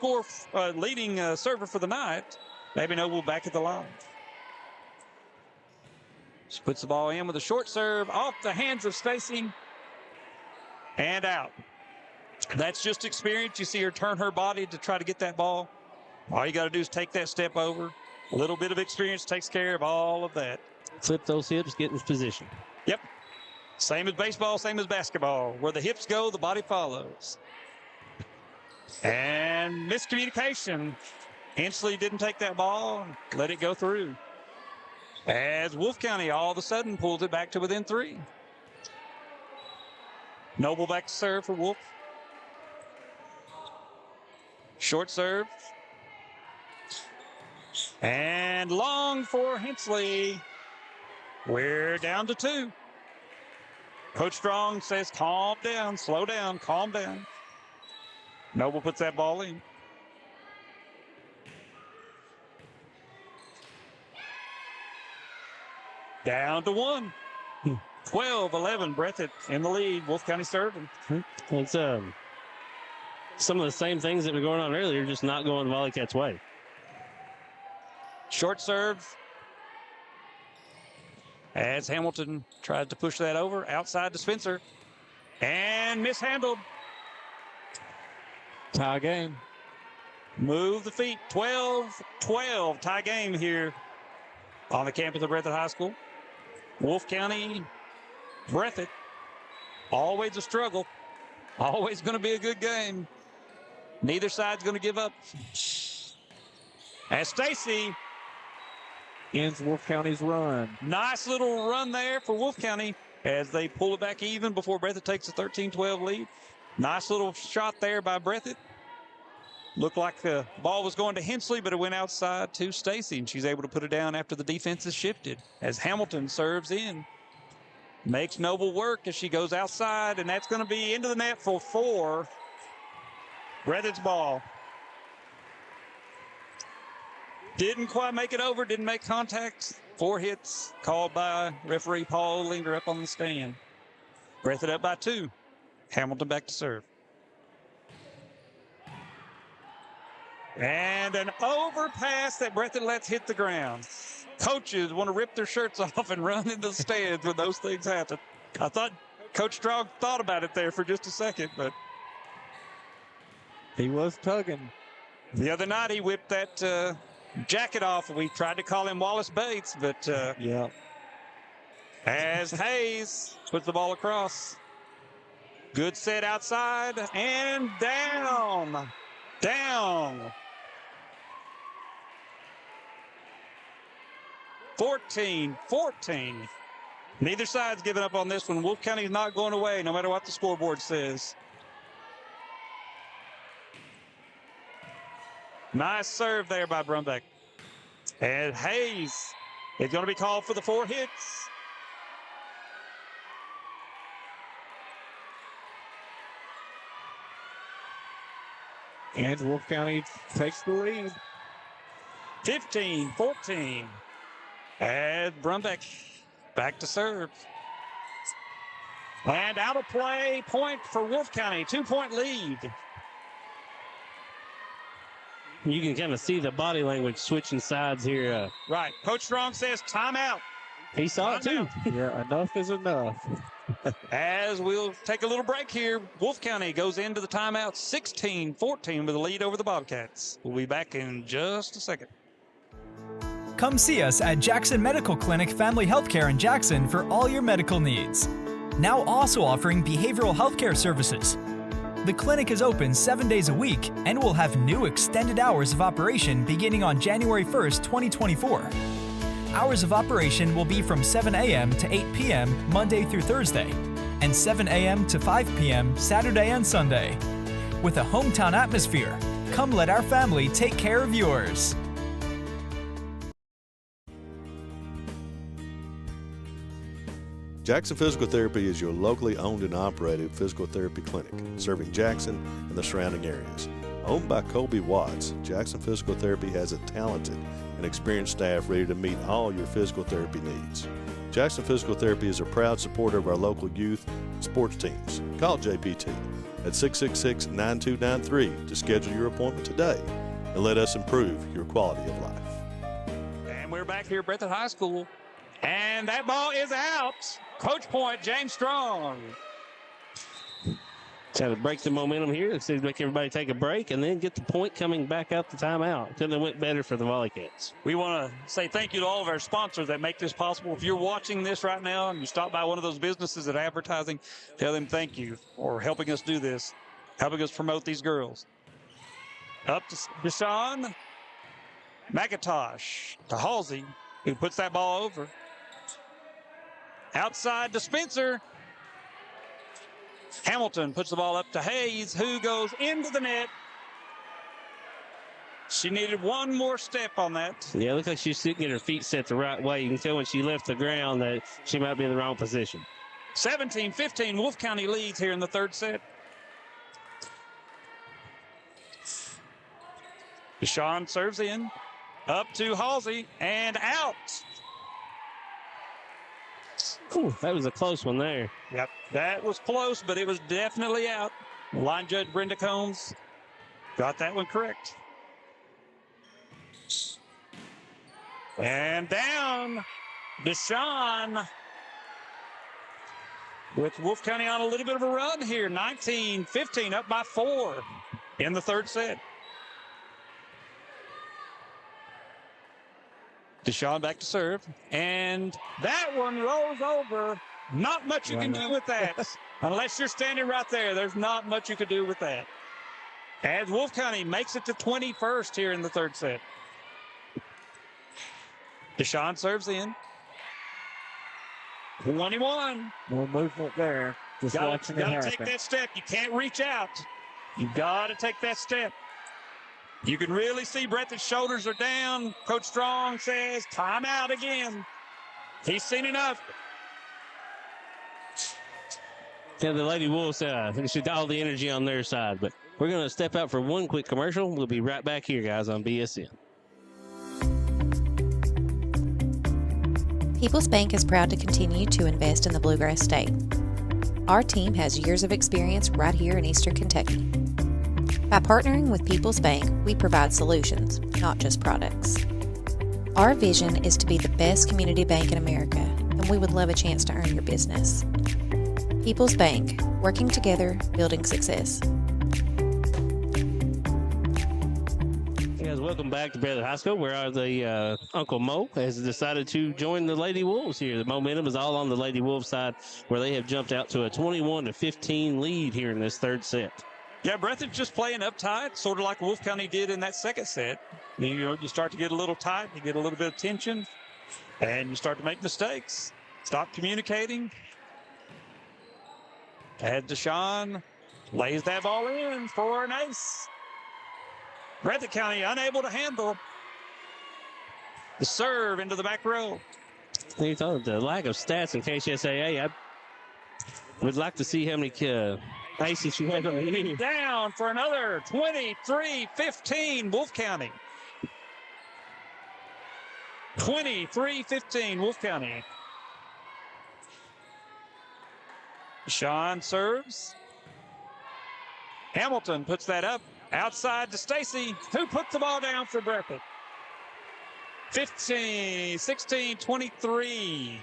server for the night. Abby Noble back at the line. She puts the ball in with a short serve off the hands of Stacy and out. That's just experience. You see her turn her body to try to get that ball. All you got to do is take that step over. A little bit of experience takes care of all of that. Flip those hips, get in this position. Yep. Same as baseball, same as basketball. Where the hips go, the body follows. And miscommunication. Hensley didn't take that ball, let it go through. as Wolfe County all of a sudden pulls it back to within 3. Noble back to serve for Wolfe. Short serve. And long for Hensley. We're down to 2. Coach Strong says, calm down, slow down, calm down. Noble puts that ball in. Down to 1. 12-11, Breathitt in the lead. Wolfe County serving. It's some of the same things that were going on earlier, just not going the Volleycats' way. Short serve. As Hamilton tried to push that over, outside to Spencer. And mishandled. Tie game. Move the feet. 12-12. Tie game here on the campus of Breathitt High School. Wolfe County, Breathitt. Always a struggle. Always going to be a good game. Neither side's going to give up. As Stacy ends Wolfe County's run. Nice little run there for Wolfe County as they pull it back even before Breathitt takes a 13-12 lead. Nice little shot there by Breathitt. Looked like the ball was going to Hensley, but it went outside to Stacy, and she's able to put it down after the defense has shifted. As Hamilton serves in. Makes Noble work as she goes outside, and that's going to be into the net for 4. Breathitt's ball. Didn't quite make it over, didn't make contact. 4 hits called by referee Paul Linger up on the stand. Breathitt up by 2. Hamilton back to serve. And an overpass that Breathitt lets hit the ground. Coaches want to rip their shirts off and run into the stands when those things happen. I thought Coach Strong thought about it there for just a second, but he was tugging. The other night he whipped that jacket off. We tried to call him Wallace Bates, but yeah. As Hayes puts the ball across. Good set outside and down. Down. 14-14. Neither side's giving up on this one. Wolfe County's not going away no matter what the scoreboard says. Nice serve there by Brumbeck. And Hayes is going to be called for the 4 hits. And Wolfe County takes the lead. 15-14. And Brumbeck back to serve. And out of play, point for Wolfe County. 2-point lead. You can kind of see the body language switching sides here. Right. Coach Strong says timeout. He saw it too. Yeah, enough is enough. As we'll take a little break here, Wolfe County goes into the timeout 16-14 with a lead over the Bobcats. We'll be back in just a second. Come see us at Jackson Medical Clinic Family Healthcare in Jackson for all your medical needs. Now also offering behavioral healthcare services. The clinic is open 7 days a week and will have new extended hours of operation beginning on January 1st, 2024. Hours of operation will be from 7 a.m. to 8 p.m. Monday through Thursday, and 7 a.m. to 5 p.m. Saturday and Sunday. With a hometown atmosphere, come let our family take care of yours. Jackson Physical Therapy is your locally owned and operated physical therapy clinic, serving Jackson and the surrounding areas. Owned by Colby Watts, Jackson Physical Therapy has a talented and experienced staff ready to meet all your physical therapy needs. Jackson Physical Therapy is a proud supporter of our local youth and sports teams. Call JPT at 666-9293 to schedule your appointment today and let us improve your quality of life. And we're back here at Breathitt High School, and that ball is out. Coach point, James Strong. Try to break the momentum here. Let's see if make everybody take a break and then get the point coming back out the timeout. Couldn't have went better for the Volleycats. We want to say thank you to all of our sponsors that make this possible. If you're watching this right now and you stop by one of those businesses that are advertising, tell them thank you for helping us do this, helping us promote these girls. Up to Deshaun. McIntosh to Halsey. who puts that ball over. Outside to Spencer. Hamilton puts the ball up to Hayes, who goes into the net. She needed one more step on that. Yeah, it looks like she's getting her feet set the right way. You can tell when she left the ground that she might be in the wrong position. 17-15, Wolfe County leads here in the third set. Deshawn serves in, up to Halsey, and out. Ooh, that was a close one there. Yep, that was close, but it was definitely out. Line judge Brenda Combs got that one correct. And down, Deshawn, with Wolfe County on a little bit of a run here. 19-15, up by 4 in the third set. Deshawn back to serve, and that one rolls over. Not much you can do with that. Unless you're standing right there, there's not much you can do with that. As Wolfe County makes it to 21st here in the third set. Deshawn serves in. 21. More movement there. Just watching it happen. Gotta take that step. You can't reach out. You gotta take that step. You can really see Breathitt's shoulders are down. Coach Strong says, timeout again. He's seen enough. Yeah, the Lady Wolves should all the energy on their side. But we're going to step out for one quick commercial. We'll be right back here, guys, on BSN. People's Bank is proud to continue to invest in the Bluegrass State. Our team has years of experience right here in Eastern Kentucky. By partnering with People's Bank, we provide solutions, not just products. Our vision is to be the best community bank in America, and we would love a chance to earn your business. People's Bank, working together, building success. Hey guys, welcome back to Breathitt High School, where the Uncle Mo has decided to join the Lady Wolves here. The momentum is all on the Lady Wolves side, where they have jumped out to a 21-15 lead here in this third set. Yeah, Breathitt just playing uptight, sort of like Wolfe County did in that second set. You start to get a little tight, you get a little bit of tension, and you start to make mistakes. Stop communicating. As Deshawn lays that ball in for an ace. Breathitt County unable to handle the serve into the back row. You thought the lack of stats in KCSAA, I would like to see how many aces she had on the team. Down for another 23-15 Wolfe County. 23-15 Wolfe County. Sean serves. Hamilton puts that up outside to Stacy, who puts the ball down for Breathitt. 16-23.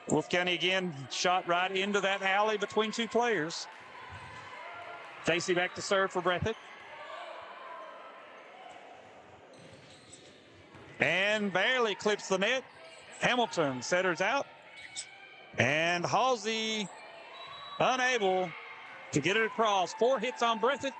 Wolfe County again shot right into that alley between two players. Stacy back to serve for Breathitt. And barely clips the net. Hamilton setters out. And Halsey unable to get it across. 4 hits on Breathitt.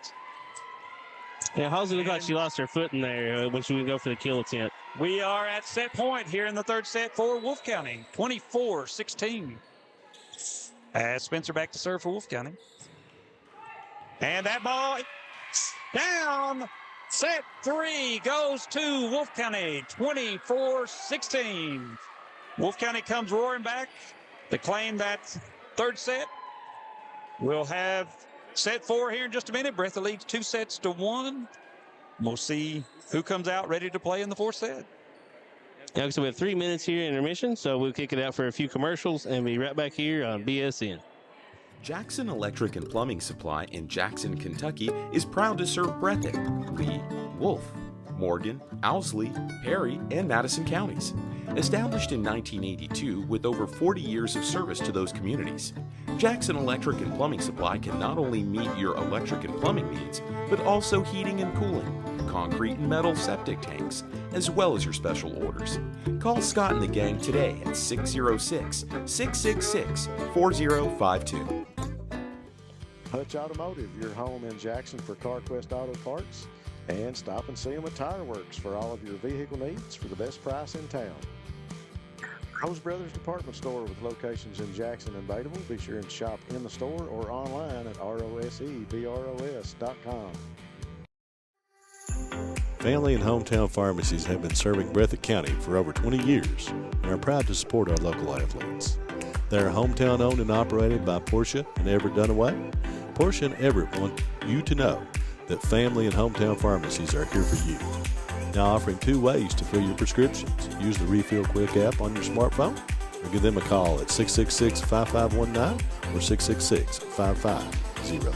Yeah, Halsey looked like she lost her foot in there when she would go for the kill attempt. We are at set point here in the third set for Wolfe County. 24-16. As Spencer back to serve for Wolfe County. And that ball down. Set 3 goes to Wolfe County. 24-16. Wolfe County comes roaring back to claim that third set. We'll have set 4 here in just a minute. Breathitt leads 2-1. We'll see who comes out ready to play in the fourth set. Yeah, so we have 3 minutes here intermission, so we'll kick it out for a few commercials and be right back here on BSN. Jackson Electric and Plumbing Supply in Jackson, Kentucky is proud to serve Breathitt, Lee, Wolfe, Morgan, Owsley, Perry, and Madison counties. Established in 1982 with over 40 years of service to those communities, Jackson Electric and Plumbing Supply can not only meet your electric and plumbing needs, but also heating and cooling, concrete and metal septic tanks, as well as your special orders. Call Scott and the gang today at 606-666-4052. Hutch Automotive, your home in Jackson for CarQuest Auto Parts. And stop and see them at Tire Works for all of your vehicle needs for the best price in town. Rose Brothers Department Store with locations in Jackson and Bateville. Be sure and shop in the store or online at rosebros.com. Family and hometown pharmacies have been serving Breathitt County for over 20 years and are proud to support our local athletes. They are hometown owned and operated by Portia and Everett Dunaway. Portia and Everett want you to know that family and hometown pharmacies are here for you. Now offering 2 ways to fill your prescriptions. Use the Refill Quick app on your smartphone or give them a call at 666-5519 or 666-5502.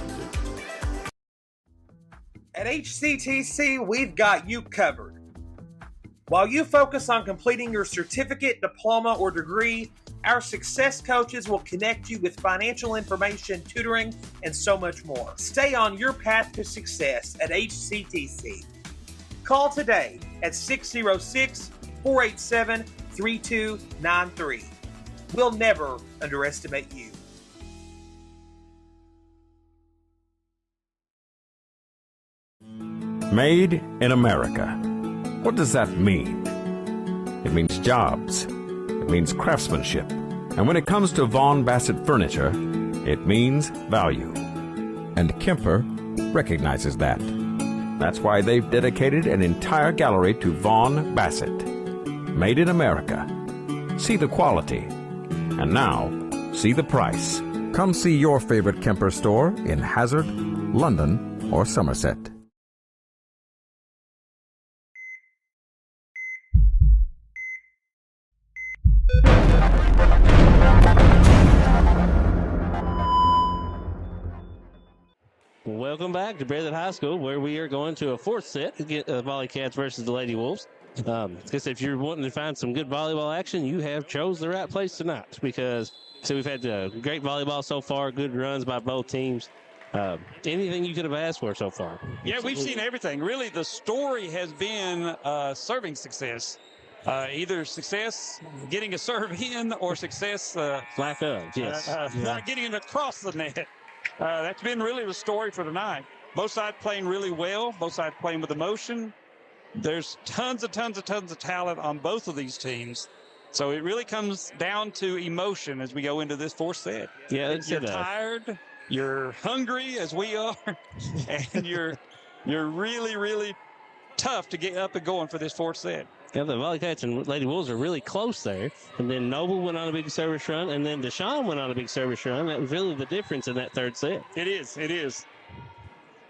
At HCTC, we've got you covered. While you focus on completing your certificate, diploma, or degree, our success coaches will connect you with financial information, tutoring, and so much more. Stay on your path to success at HCTC. Call today at 606-487-3293. We'll never underestimate you. Made in America. What does that mean? It means jobs. It means craftsmanship. And when it comes to Vaughan Bassett furniture, it means value. And Kemper recognizes that. That's why they've dedicated an entire gallery to Vaughan Bassett. Made in America. See the quality. And now, see the price. Come see your favorite Kemper store in Hazard, London, or Somerset. Welcome back to Breathitt High School, where we are going to a 4th set to get Volleycats versus the Lady Wolves. Because if you're wanting to find some good volleyball action, you have chose the right place tonight. Because we've had great volleyball so far, good runs by both teams. Anything you could have asked for so far? Yeah, we've seen everything. Really, the story has been serving success. Either success getting a serve in or success lack of, yes. Not getting it across the net. That's been really the story for tonight. Both sides playing really well. Both sides playing with emotion. There's tons of talent on both of these teams. So it really comes down to emotion as we go into this 4th set. Yeah, you're tired. You're hungry, as we are, and you're really, really tough to get up and going for this 4th set. Yeah, the Volleycats and Lady Wolves are really close there. And then Noble went on a big service run, and then Deshaun went on a big service run. That was really the difference in that 3rd set. It is.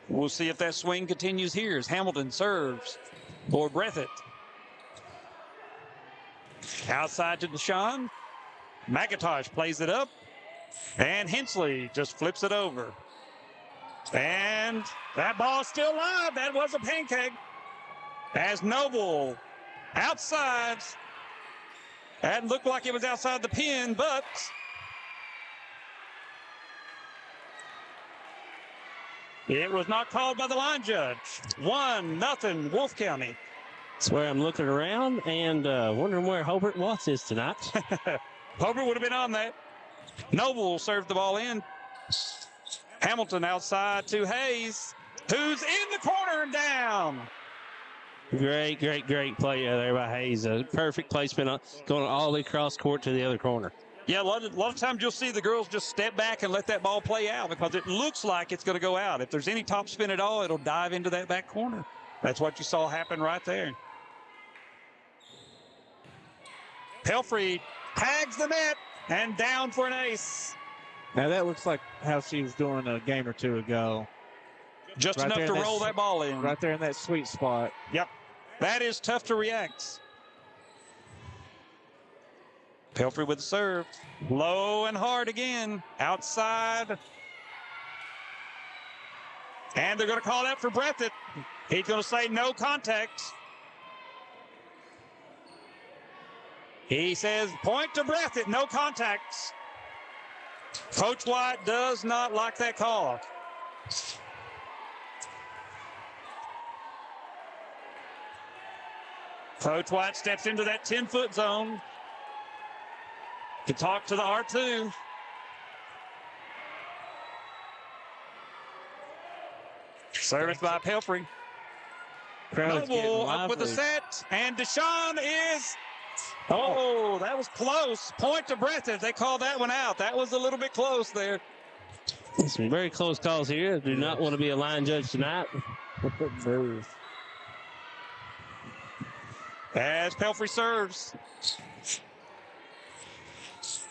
We'll see if that swing continues here as Hamilton serves for Breathitt. Outside to Deshaun. McIntosh plays it up. And Hensley just flips it over. And that ball's still live. That was a pancake. As Noble outside. That looked like it was outside the pin, but it was not called by the line judge. 1-0 Wolfe County. That's where I'm looking around and wondering where Hobart Watts is tonight. Hobart would have been on that. Noble served the ball in. Hamilton outside to Hayes, who's in the corner and down. Great play there by Hayes. A perfect placement going all the way across court to the other corner. Yeah, a lot of times you'll see the girls just step back and let that ball play out because it looks like it's going to go out. If there's any top spin at all, it'll dive into that back corner. That's what you saw happen right there. Pelfrey tags the net and down for an ace. Now that looks like how she was doing a game or two ago. Just enough to roll that ball in. Right there in that sweet spot. Yep. That is tough to react. Pelfrey with the serve. Low and hard again. Outside. And they're going to call that for Breathitt. He's going to say no contact. He says point to Breathitt, no contact. Coach White does not like that call. Coach White steps into that 10-foot zone to talk to the R2. Service by Pelfrey. Crowd's getting Noble up with a lively. set, and Deshaun is. Oh, that was close. Point to Breathitt. They called that one out. That was a little bit close there. Some very close calls here. Do not want to be a line judge tonight. As Pelfrey serves.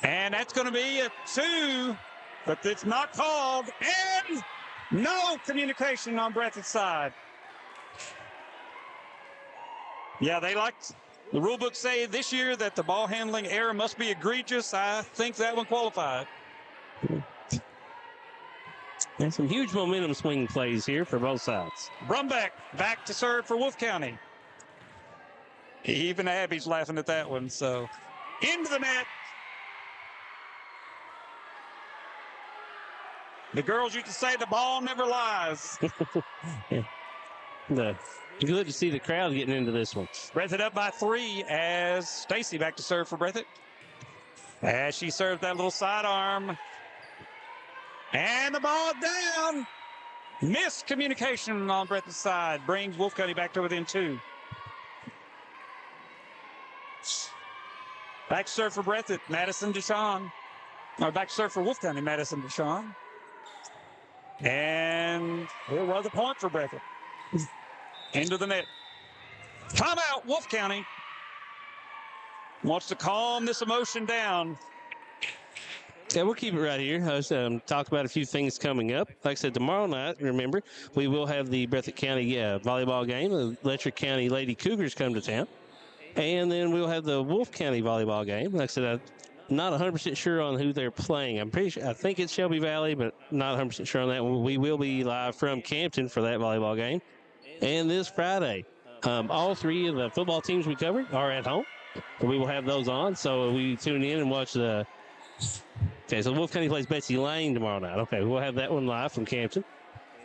And that's going to be a 2, but it's not called. And no communication on Breathitt's side. Yeah, they liked the rule book say this year that the ball handling error must be egregious. I think that one qualified. And some huge momentum swing plays here for both sides. Brumbeck back to serve for Wolfe County. Even Abby's laughing at that one. So into the net. The girls used to say the ball never lies. Good to see the crowd getting into this one. Breathitt up by 3 as Stacy back to serve for Breathitt. As she serves that little sidearm. And the ball down. Miscommunication on Breathitt's side brings Wolfe County back to within 2. Back to serve for Breathitt, Madison Deshawn. Or back to serve for Wolfe County, Madison Deshawn. And it was a point for Breathitt. Into the net. Timeout, Wolfe County. Wants to calm this emotion down. Yeah, we'll keep it right here. Let's talk about a few things coming up. Like I said, tomorrow night, remember, we will have the Breathitt County volleyball game. The Letcher County Lady Cougars come to town. And then we'll have the Wolfe County volleyball game. Like I said, I'm not 100% sure on who they're playing. I'm pretty sure, I think it's Shelby Valley, but not 100% sure on that one. We will be live from Campton for that volleyball game. And this Friday, all 3 of the football teams we covered are at home. So we will have those on. So we tune in and watch the. Okay, so Wolfe County plays Betsy Lane tomorrow night. Okay, we'll have that one live from Campton.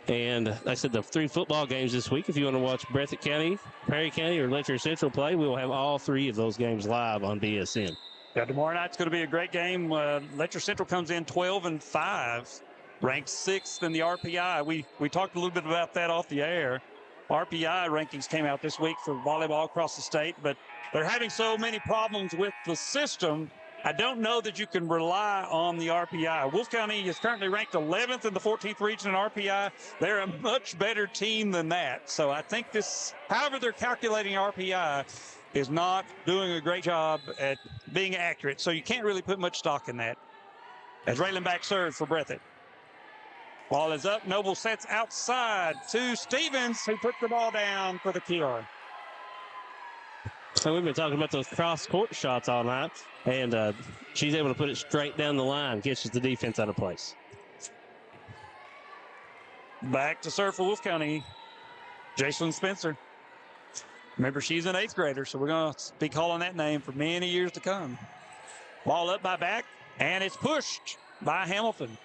And like I said, the 3 football games this week. If you want to watch Breathitt County, Perry County, or Letcher Central play, we will have all 3 of those games live on BSN. Yeah, tomorrow night's going to be a great game. Letcher Central comes in 12-5, ranked 6th in the RPI. We talked a little bit about that off the air. RPI rankings came out this week for volleyball across the state, but they're having so many problems with the system. I don't know that you can rely on the RPI. Wolfe County is currently ranked 11th in the 14th region in RPI. They're a much better team than that. So I think this, however they're calculating RPI, is not doing a great job at being accurate. So you can't really put much stock in that. As Raylan back serves for Breathitt. Ball is up. Noble sets outside to Stevens, who puts the ball down for the kill. So we've been talking about those cross-court shots all night, and she's able to put it straight down the line, catches the defense out of place. Back to serve for Wolfe County, Jason Spencer. Remember, she's an 8th grader, so we're going to be calling that name for many years to come. Ball up by back, and it's pushed by Hamilton.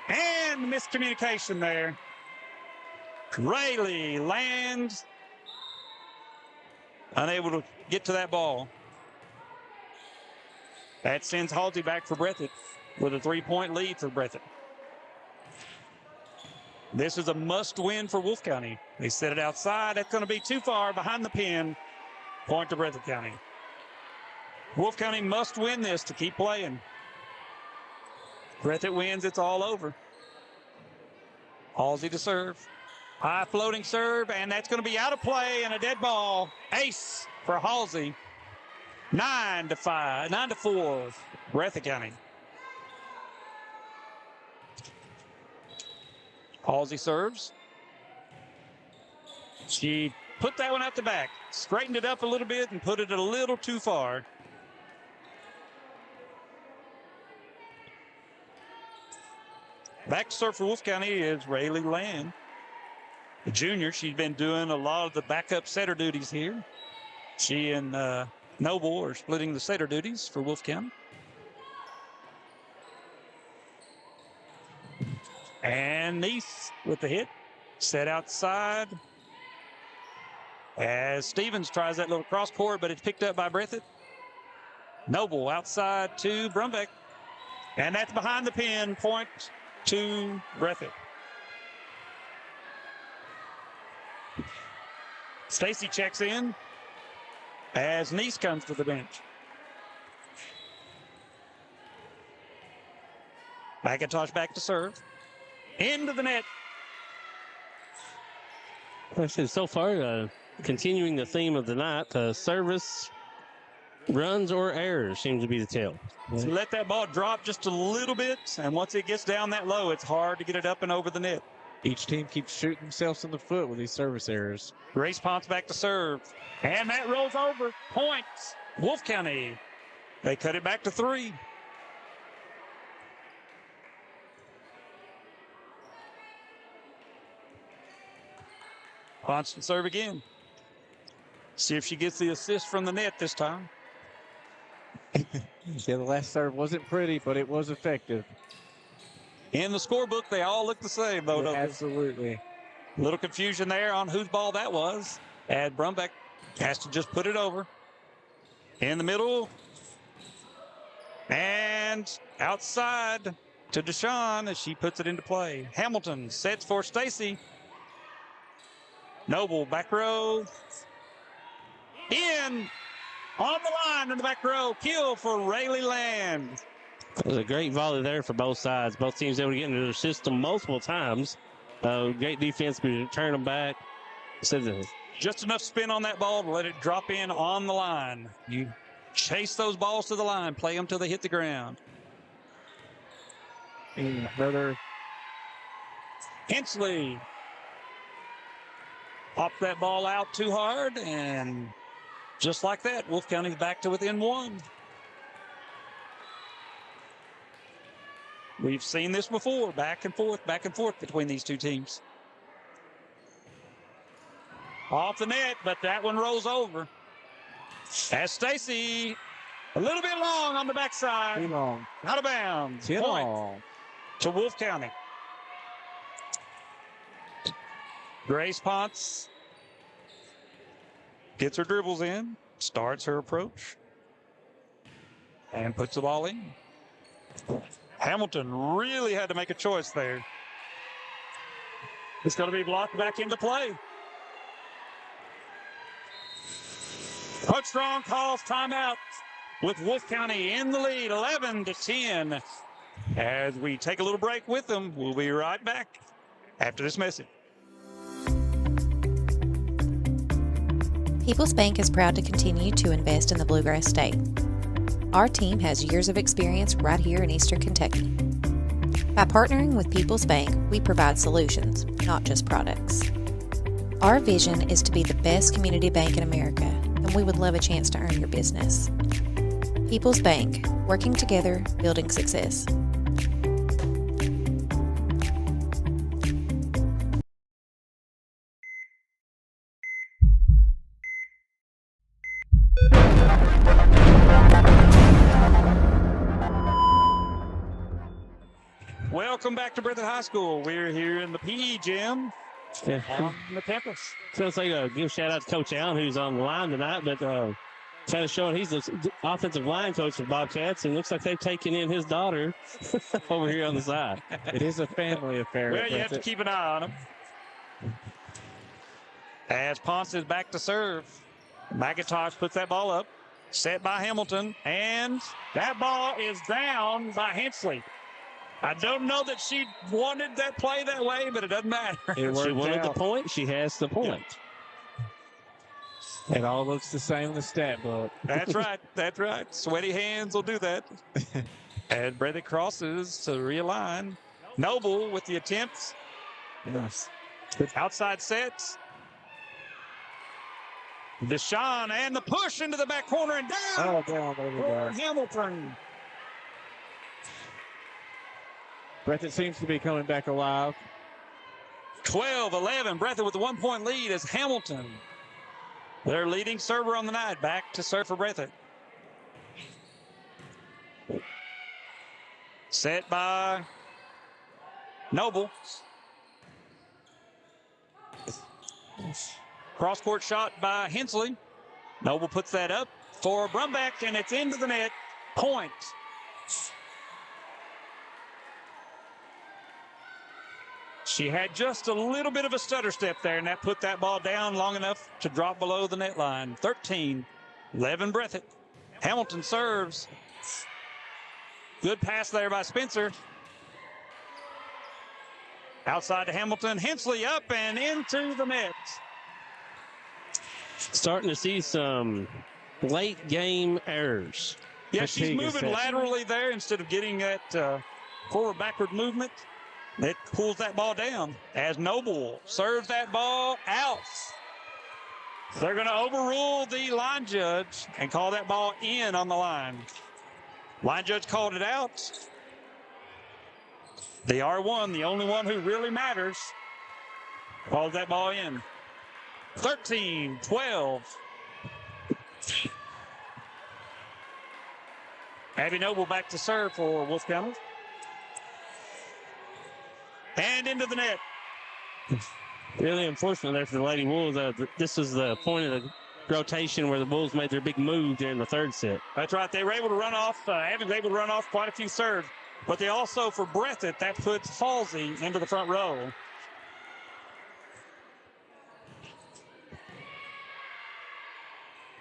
And miscommunication there. Rayleigh lands. Unable to get to that ball. That sends Halsey back for Breathitt with a 3-point lead for Breathitt. This is a must-win for Wolfe County. They set it outside. That's going to be too far behind the pin. Point to Breathitt County. Wolfe County must win this to keep playing. Breathitt wins, it's all over. Halsey to serve. High floating serve, and that's going to be out of play and a dead ball. Ace for Halsey. 9-4, Breathitt County. Halsey serves. She put that one out the back, straightened it up a little bit and put it a little too far. Back to serve for Wolfe County is Rayleigh Land. The junior, she's been doing a lot of the backup setter duties here. She and Noble are splitting the setter duties for Wolfe County. And Neese with the hit. Set outside. As Stevens tries that little cross court, but it's picked up by Breathitt. Noble outside to Brumbeck. And that's behind the pin. Point to Breathitt. Stacy checks in as Nice comes to the bench. McIntosh back to serve. Into the net. So far, continuing the theme of the night, service, runs, or errors seems to be the tale. So let that ball drop just a little bit, and once it gets down that low, it's hard to get it up and over the net. Each team keeps shooting themselves in the foot with these service errors. Grace Ponce back to serve. And that rolls over. Points. Wolfe County. They cut it back to 3. Ponce to serve again. See if she gets the assist from the net this time. Yeah, the last serve wasn't pretty, but it was effective. In the scorebook, they all look the same, though, don't they? Absolutely. A little confusion there on whose ball that was. And Brumbeck has to just put it over. In the middle. And outside to Deshawn as she puts it into play. Hamilton sets for Stacy. Noble back row. In. On the line in the back row. Kill for Rayleigh Land. It was a great volley there for both sides. Both teams able to get into their system multiple times. Great defense, but turn them back. Just enough spin on that ball to let it drop in on the line. You chase those balls to the line, play them till they hit the ground. Another Hensley popped that ball out too hard, and just like that, Wolfe County's back to within 1. We've seen this before, back and forth between these two teams. Off the net, but that one rolls over. As Stacy, a little bit long on the backside. too long. Out of bounds. Too Point long. to Wolfe County. Grace Ponce gets her dribbles in, starts her approach, and puts the ball in. Hamilton really had to make a choice there. It's going to be blocked back into play. Coach Strong calls timeout with Wolfe County in the lead, 11-10. As we take a little break with them, we'll be right back after this message. People's Bank is proud to continue to invest in the Bluegrass State. Our team has years of experience right here in Eastern Kentucky. By partnering with People's Bank, we provide solutions, not just products. Our vision is to be the best community bank in America, and we would love a chance to earn your business. People's Bank, working together, building success. Welcome back to Breathitt High School. We're here in the PE gym on the campus. So it's like give a shout out to Coach Allen, who's on the line tonight, but kind of showing he's the offensive line coach for Bobcats, and looks like they've taken in his daughter over here on the side. It is a family affair. Well, you have to keep an eye on him. As Ponce is back to serve, McIntosh puts that ball up, set by Hamilton, and that ball is down by Hensley. I don't know that she wanted that play that way, but it doesn't matter. She wanted the point. She has the point. It all looks the same in the stat book. That's right. That's right. Sweaty hands will do that. And Breathitt crosses to realign. Noble with the attempts. Yes. Outside sets. Deshawn and the push into the back corner and down. Oh, down over there. Hamilton. Breathitt seems to be coming back alive. 12-11. Breathitt with the 1-point lead as Hamilton, their leading server on the night, back to serve for Breathitt. Set by Noble. Cross-court shot by Hensley. Noble puts that up for Brumbeck, and it's into the net. Point. She had just a little bit of a stutter step there, and that put that ball down long enough to drop below the net line. 13-11 Breathitt. Hamilton serves. Good pass there by Spencer. Outside to Hamilton. Hensley up and into the net. Starting to see some late game errors. Yeah, she's moving laterally there instead of getting that forward-backward movement. It pulls that ball down as Noble serves that ball out. They're going to overrule the line judge and call that ball in on the line. Line judge called it out. The R1, the only one who really matters, called that ball in. 13-12. Abby Noble back to serve for Wolfe County. And into the net. Really unfortunate there for the Lady Wolves. This is the point of the rotation where the Wolves made their big move during the third set. That's right. They were able to run off. Abby's able to run off quite a few serves. But they also, for Breathitt, that puts Halsey into the front row.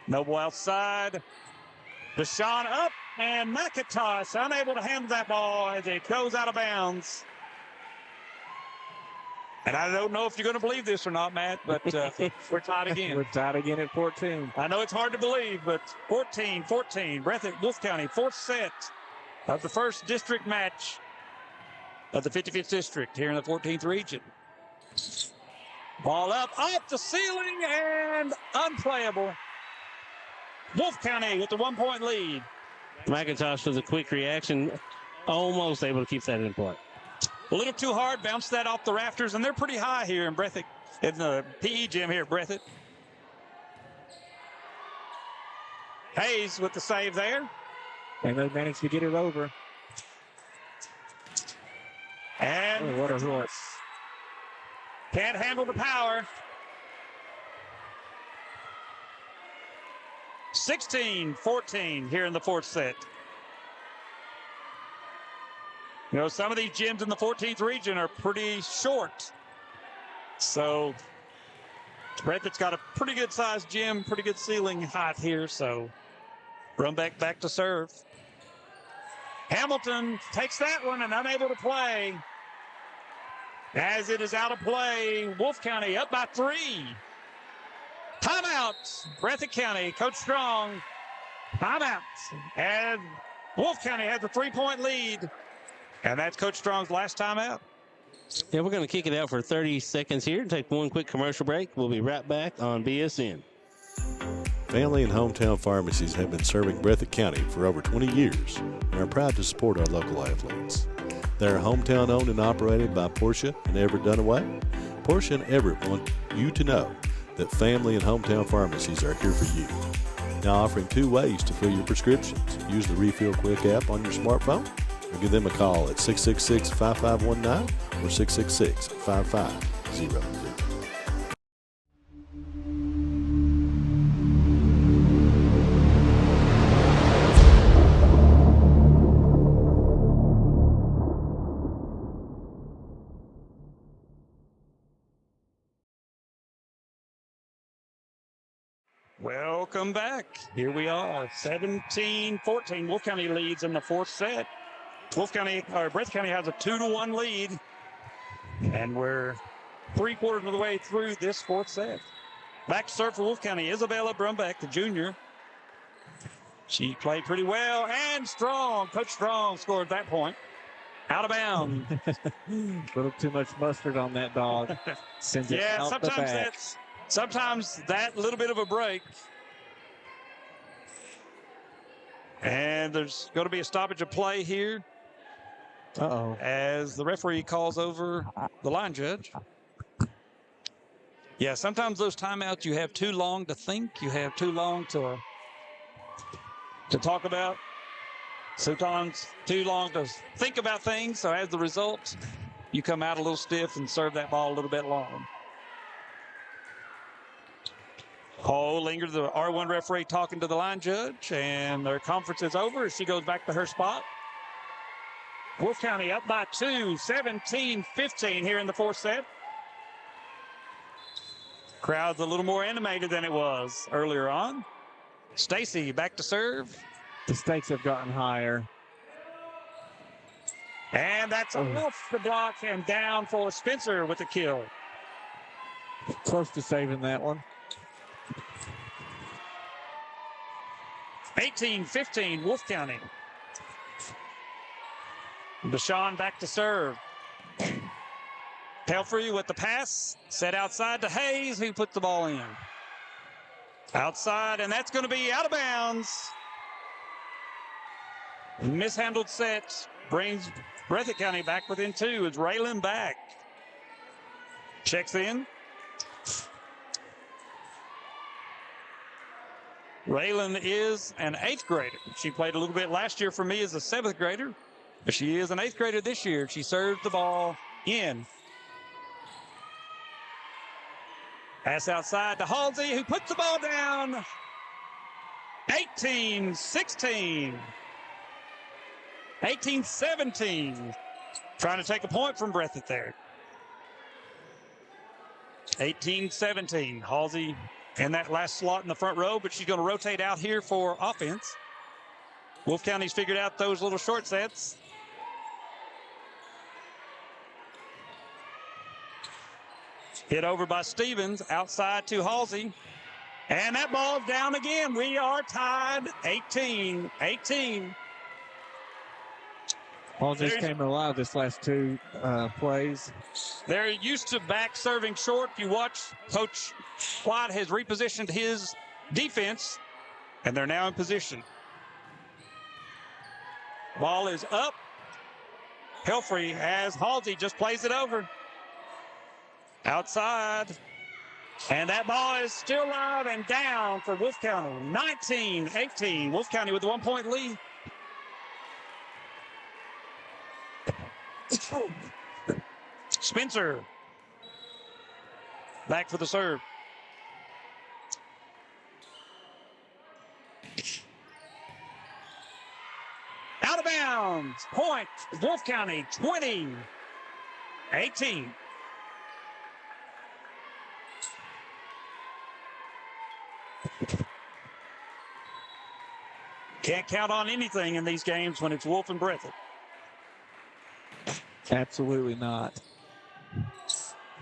Noble outside. Deshawn up, and McIntosh unable to handle that ball as it goes out of bounds. And I don't know if you're going to believe this or not, Matt, but we're tied again. We're tied again at 14. I know it's hard to believe, but 14-14. Breathitt, Wolfe County, fourth set of the first district match of the 55th district here in the 14th region. Ball up the ceiling, and unplayable. Wolfe County with the 1-point lead. McIntosh with a quick reaction, almost able to keep that in play. A little too hard, bounced that off the rafters, and they're pretty high here in Breathitt, in the PE gym here at Breathitt. Hayes with the save there. And they managed to get it over. And what a horse. Can't handle the power. 16-14 here in the fourth set. You know, some of these gyms in the 14th region are pretty short. So Breathitt's got a pretty good sized gym, pretty good ceiling height here. So Rumbeck back to serve. Hamilton takes that one and unable to play. As it is out of play, Wolfe County up by 3. Timeout, Breathitt County, Coach Strong. Timeout. And Wolfe County has a 3-point lead. And that's Coach Strong's last timeout. Yeah, we're going to kick it out for 30 seconds here and take one quick commercial break. We'll be right back on BSN. Family and hometown pharmacies have been serving Breathitt County for over 20 years and are proud to support our local athletes. They are hometown owned and operated by Portia and Everett Dunaway. Portia and Everett want you to know that family and hometown pharmacies are here for you. Now offering 2 ways to fill your prescriptions. Use the Refill Quick app on your smartphone or give them a call at 666-5519 or 666-5500. Welcome back. Here we are, 17-14. Wolfe County leads in the fourth set. Breathitt County has a 2-1 lead, and we're 3/4 of the way through this fourth set. Back to serve for Wolfe County, Isabella Brumbeck, the junior. She played pretty well and strong. Coach Strong scored that point. Out of bounds. A little too much mustard on that dog. Sends it out the back. Sometimes that little bit of a break. And there's going to be a stoppage of play here. Uh-oh. As the referee calls over the line judge. Yeah, sometimes those timeouts, you have too long to think. You have too long to talk about. Sometimes too long to think about things. So as the result, you come out a little stiff and serve that ball a little bit long. Paul Linger, the R1 referee, talking to the line judge, and their conference is over as she goes back to her spot. Wolfe County up by 2, 17-15 here in the fourth set. Crowd's a little more animated than it was earlier on. Stacy back to serve. The stakes have gotten higher. And that's off the block and down for Spencer with the kill. Close to saving that one. 18-15, Wolfe County. Deshaun back to serve. Pelfrey with the pass. Set outside to Hayes, who puts the ball in. Outside, and that's going to be out of bounds. Mishandled set brings Breathitt County back within 2. It's Raylan back. Checks in. Raylan is an 8th grader. She played a little bit last year for me as a 7th grader. But she is an 8th grader this year. She serves the ball in. Pass outside to Halsey, who puts the ball down. 18-16. 18-17. Trying to take a point from Breathitt there. 18-17. Halsey in that last slot in the front row, but she's going to rotate out here for offense. Wolfe County's figured out those little short sets. Hit over by Stevens, outside to Halsey. And that ball's down again. We are tied 18-18. Halsey came alive this last 2 plays. They're used to back serving short. You watch Coach White has repositioned his defense, and they're now in position. Ball is up. Pelfrey as Halsey just plays it over. Outside. And that ball is still alive and down for Wolfe County. 19-18. Wolfe County with a 1-point lead. Spencer. Back for the serve. Out of bounds. Point. Wolfe County 20-18. Can't count on anything in these games when it's Wolfe and Breathitt. Absolutely not.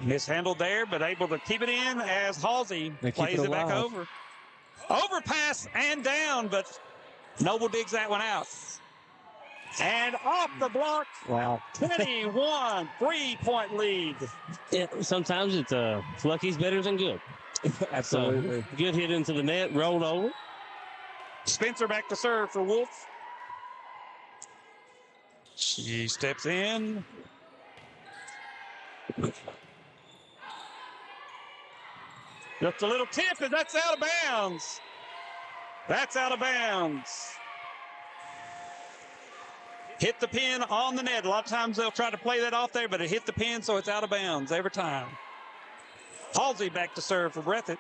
Mishandled there, but able to keep it in as Halsey plays it back over. Overpass and down, but Noble digs that one out. And off the block. Wow. 21, 3-point lead. Yeah, sometimes it's lucky's better than good. Absolutely. So, good hit into the net, rolled over. Spencer back to serve for Wolfe. She steps in. Just a little tip, and that's out of bounds. That's out of bounds. Hit the pin on the net. A lot of times they'll try to play that off there, but it hit the pin, so it's out of bounds every time. Halsey back to serve for Breathitt.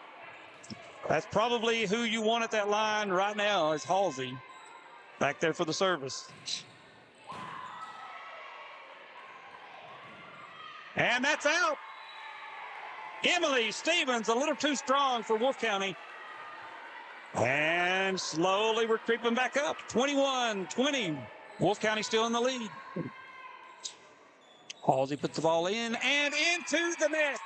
That's probably who you want at that line right now is Halsey. Back there for the service. And that's out. Emily Stevens a little too strong for Wolfe County. And slowly we're creeping back up. 21-20. Wolfe County still in the lead. Halsey puts the ball in and into the net.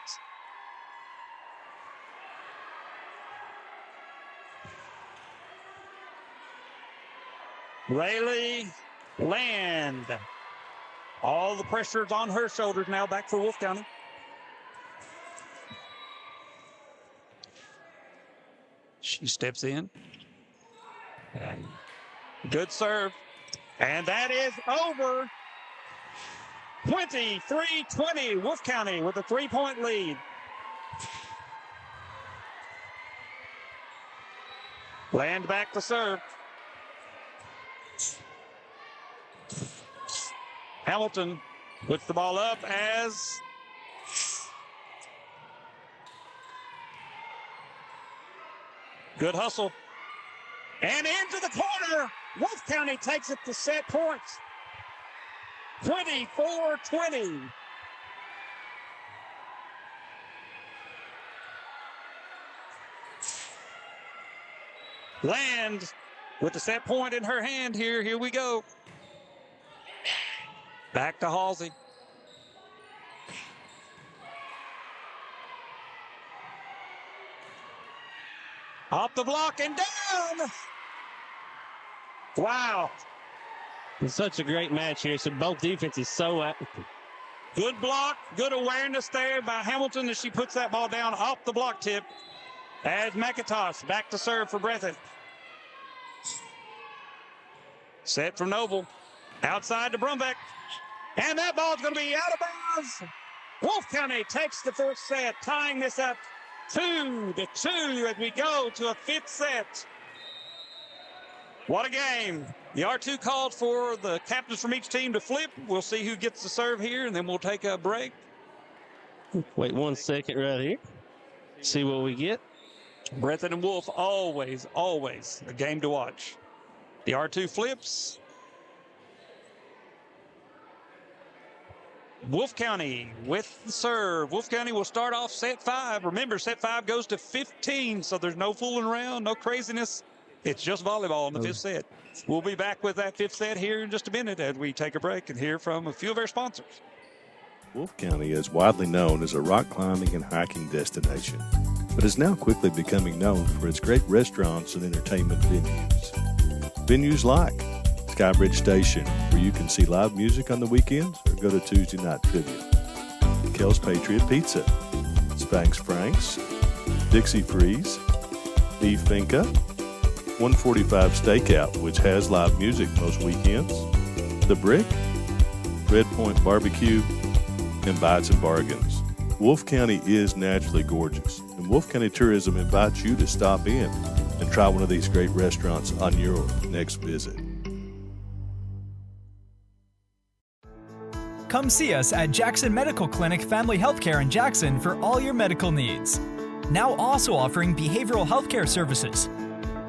Rayleigh Land. All the pressure is on her shoulders now, back for Wolfe County. She steps in. Good serve. And that is over. 23-20, Wolfe County with a 3-point lead. Land back to serve. Hamilton puts the ball up as good hustle. And into the corner. Wolfe County takes it to set points. 24-20. Land with the set point in her hand here. Here we go. Back to Halsey. Off the block and down. Wow. It's such a great match here. So both defenses so Good block, good awareness there by Hamilton as she puts that ball down off the block tip. As McIntosh back to serve for Breathitt. Set from Noble. Outside to Brumbeck. And that ball's going to be out of bounds. Wolfe County takes the first set, tying this up 2-2 as we go to a fifth set. What a game. The R2 called for the captains from each team to flip. We'll see who gets the serve here, and then we'll take a break. Wait 1 second right here. See what we get. Breathitt and Wolfe, always, always a game to watch. The R2 flips. Wolfe County with the serve. Wolfe County will start off set 5. Remember, set 5 goes to 15, so there's no fooling around, no craziness. It's just volleyball in the fifth set. We'll be back with that fifth set here in just a minute as we take a break and hear from a few of our sponsors. Wolfe County is widely known as a rock climbing and hiking destination, but is now quickly becoming known for its great restaurants and entertainment venues. Venues like Skybridge Station, where you can see live music on the weekends or go to Tuesday night trivia. Kel's Patriot Pizza, Spanx Frank's, Dixie Freeze, Beef Finca, 145 Stakeout, which has live music most weekends, The Brick, Red Point Barbecue, and Bites and Bargains. Wolfe County is naturally gorgeous, and Wolfe County Tourism invites you to stop in and try one of these great restaurants on your next visit. Come see us at Jackson Medical Clinic Family Healthcare in Jackson for all your medical needs. Now also offering behavioral healthcare services.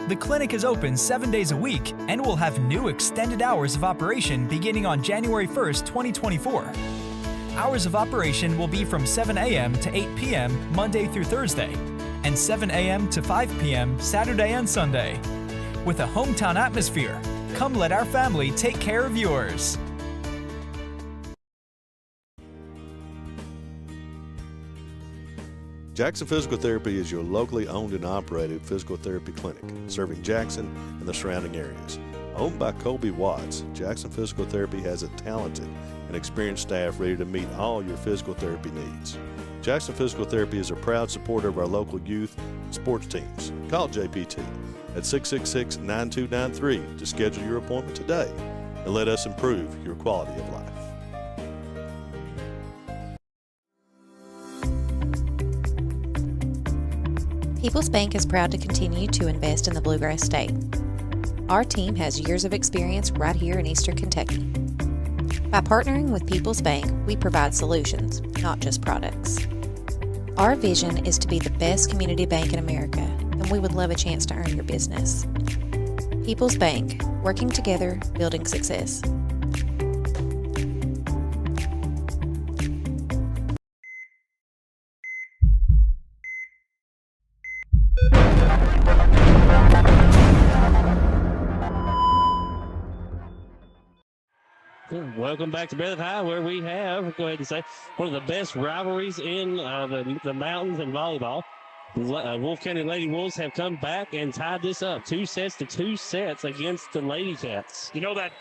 The clinic is open 7 days a week and will have new extended hours of operation beginning on January 1st, 2024. Hours of operation will be from 7 a.m. to 8 p.m. Monday through Thursday, and 7 a.m. to 5 p.m. Saturday and Sunday. With a hometown atmosphere, come let our family take care of yours. Jackson Physical Therapy is your locally owned and operated physical therapy clinic, serving Jackson and the surrounding areas. Owned by Colby Watts, Jackson Physical Therapy has a talented and experienced staff ready to meet all your physical therapy needs. Jackson Physical Therapy is a proud supporter of our local youth and sports teams. Call JPT at 666-9293 to schedule your appointment today and let us improve your quality of life. People's Bank is proud to continue to invest in the Bluegrass State. Our team has years of experience right here in Eastern Kentucky. By partnering with People's Bank, we provide solutions, not just products. Our vision is to be the best community bank in America, and we would love a chance to earn your business. People's Bank, working together, building success. Welcome back to Breathitt High, where we have, go ahead and say, one of the best rivalries in the mountains in volleyball. Wolfe County Lady Wolves have come back and tied this up 2 sets to 2 sets against the Lady Cats. You know, that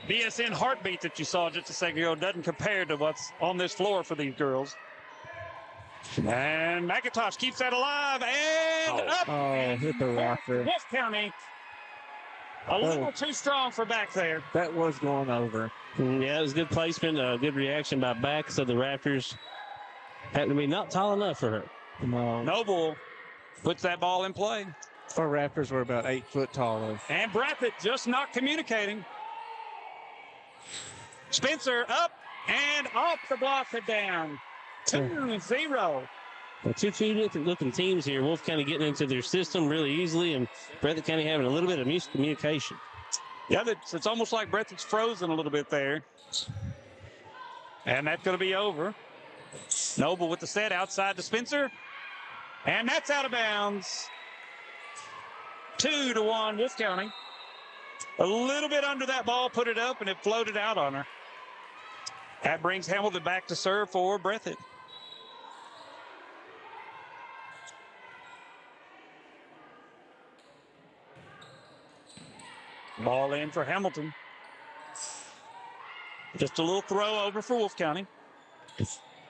BSN heartbeat that you saw just a second ago doesn't compare to what's on this floor for these girls. And McIntosh keeps that alive and up. Oh, hit the rocker. Wolfe County a little too strong for back there. That was going over. Yeah, it was good placement, good reaction by back, so the Raptors happened to be not tall enough for her. No. Noble puts that ball in play. Our Raptors were about 8 foot taller. And Breathitt just not communicating. Spencer up and off the block and down. 2-0. Well, two different looking teams here. Wolfe County getting into their system really easily, and Breathitt County having a little bit of miscommunication. Yeah, it's almost like Breathitt's frozen a little bit there. And that's going to be over. Noble with the set outside to Spencer. And that's out of bounds. 2-1 Wolfe County. A little bit under that ball, put it up, and it floated out on her. That brings Hamilton back to serve for Breathitt. Ball in for Hamilton. Just a little throw over for Wolfe County.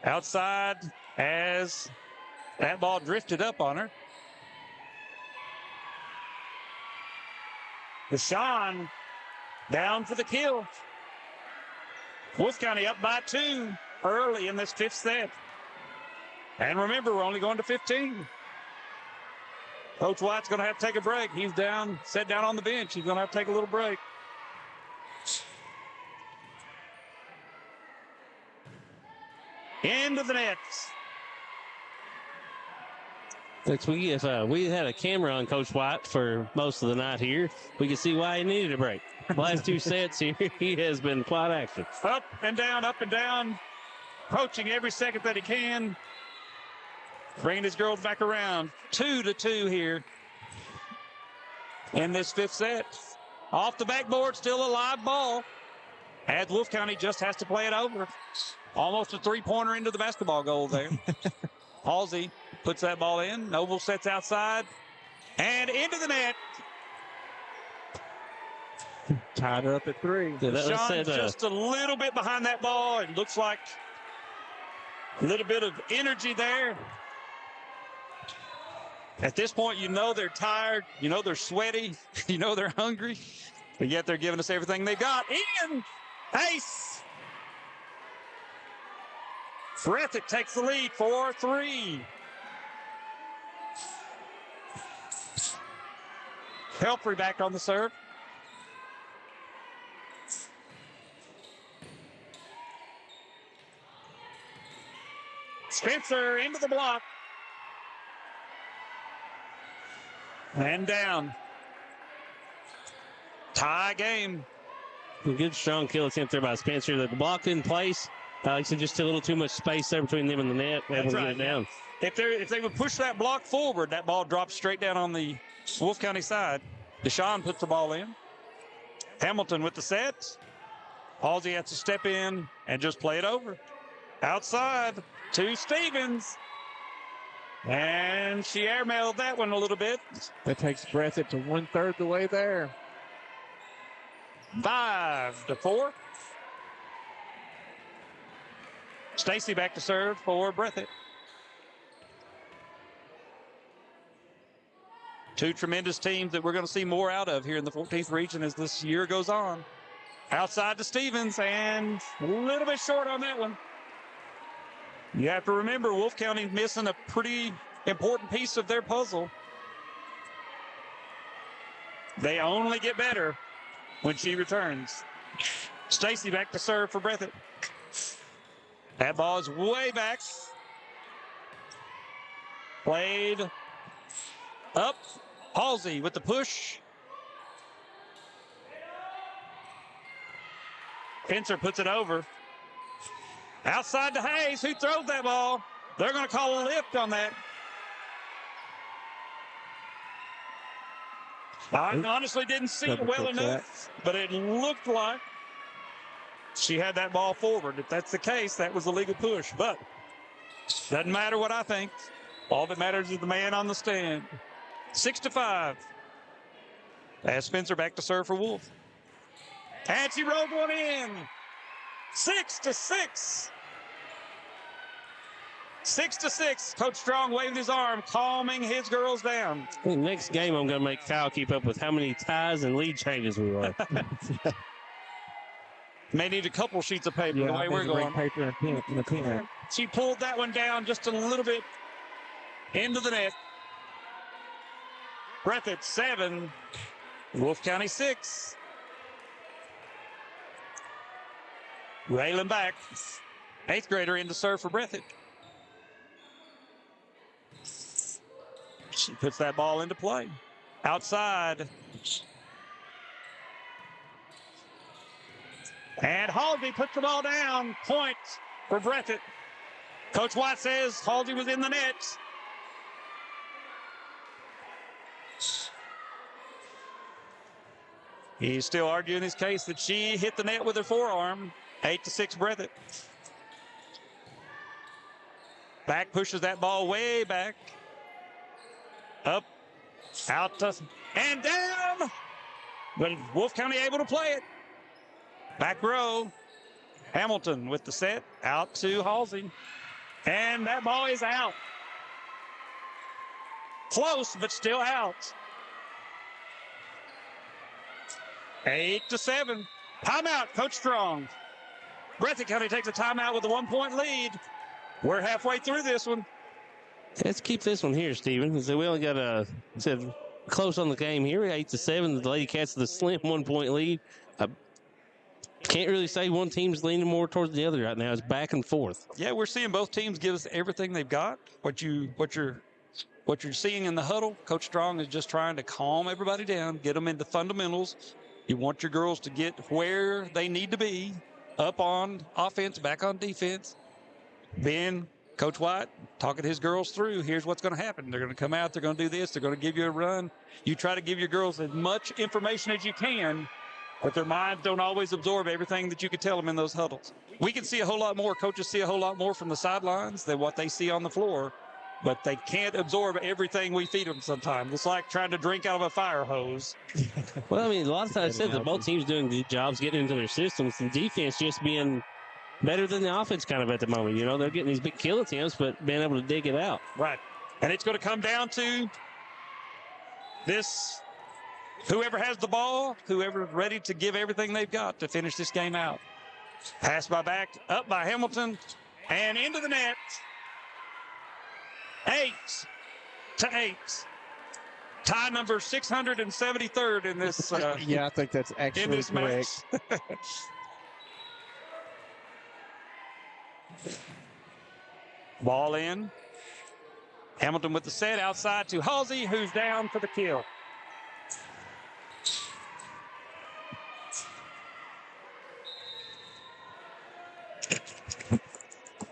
Outside as that ball drifted up on her. Deshawn down for the kill. Wolfe County up by 2 early in this 5th set. And remember, we're only going to 15. Coach White's going to have to take a break. He's down, sat down on the bench. He's going to have to take a little break. Into the net. If we had a camera on Coach White for most of the night here, we could see why he needed a break. The last 2 sets here, he has been quite active. Up and down, coaching every second that he can. Bringing his girls back around. 2-2 here in this 5th set. Off the backboard, still a live ball. As Wolfe County just has to play it over. Almost a 3-pointer into the basketball goal there. Halsey puts that ball in. Noble sets outside. And into the net. Tied her up at 3. Sean just a little bit behind that ball. It looks like a little bit of energy there. At this point, you know they're tired. You know they're sweaty. You know they're hungry. But yet they're giving us everything they got. In! Ace! Breathitt takes the lead, 4-3. Helfrey back on the serve. Spencer into the block. And down. Tie game. A good strong kill attempt there by Spencer. The block in place. Like I said, just a little too much space there between them and the net. That's right. Get it down. If they would push that block forward, that ball drops straight down on the Wolfe County side. Deshawn puts the ball in. Hamilton with the set. Halsey has to step in and just play it over. Outside to Stevens. And she airmailed that one a little bit. That takes Breathitt to 1/3 the way there. 5-4. Stacy back to serve for Breathitt. 2 tremendous teams that we're going to see more out of here in the 14th region as this year goes on. Outside to Stevens, and a little bit short on that one. You have to remember, Wolfe County's missing a pretty important piece of their puzzle. They only get better when she returns. Stacy back to serve for Breathitt. That ball is way back. Played up. Halsey with the push. Spencer puts it over. Outside to Hayes, who throws that ball. They're going to call a lift on that. I honestly didn't see it well enough, but it looked like she had that ball forward. If that's the case, that was a legal push. But doesn't matter what I think. All that matters is the man on the stand. 6-5. As Spencer back to serve for Wolfe. And she rolled one in. 6-6. 6-6. Coach Strong waving his arm, calming his girls down. The next game, I'm going to make Kyle keep up with how many ties and lead changes we are. May need a couple sheets of paper the way we're going. Paper and a pen. She pulled that one down just a little bit into the net. Breathitt 7, Wolfe County 6. Raylan back, 8th grader in to serve for Breathitt. She puts that ball into play. Outside. And Halsey puts the ball down. Point for Breathitt. Coach White says Halsey was in the net. He's still arguing his case that she hit the net with her forearm. 8-6 Breathitt. Back pushes that ball way back. Up, out, and down. But Wolfe County able to play it. Back row. Hamilton with the set. Out to Halsey. And that ball is out. Close, but still out. 8-7. Timeout, Coach Strong. Breathitt County takes a timeout with a 1-point lead. We're halfway through this one. Let's keep this one here, Stephen. So we only got said close on the game here. 8-7. The Lady Cats with a slim 1-point lead. Can't really say one team's leaning more towards the other right now. It's back and forth. Yeah, we're seeing both teams give us everything they've got. What you're seeing in the huddle, Coach Strong is just trying to calm everybody down, get them into fundamentals. You want your girls to get where they need to be, up on offense, back on defense. Then Coach White talking his girls through, here's what's going to happen. They're going to come out, they're going to do this, they're going to give you a run. You try to give your girls as much information as you can, but their minds don't always absorb everything that you could tell them in those huddles. We can see a whole lot more. Coaches see a whole lot more from the sidelines than what they see on the floor, but they can't absorb everything we feed them sometimes. It's like trying to drink out of a fire hose. Well, I mean, a lot of times I said that both teams doing good jobs getting into their systems, and defense just being better than the offense kind of at the moment. You know, they're getting these big kill attempts, but being able to dig it out. Right. And it's going to come down to this. Whoever has the ball, whoever's ready to give everything they've got to finish this game out. Pass by back, up by Hamilton, and into the net. 8-8. Tie number 673rd in this. Yeah, I think that's actually in this correct. match. Ball in. Hamilton with the set outside to Halsey, who's down for the kill.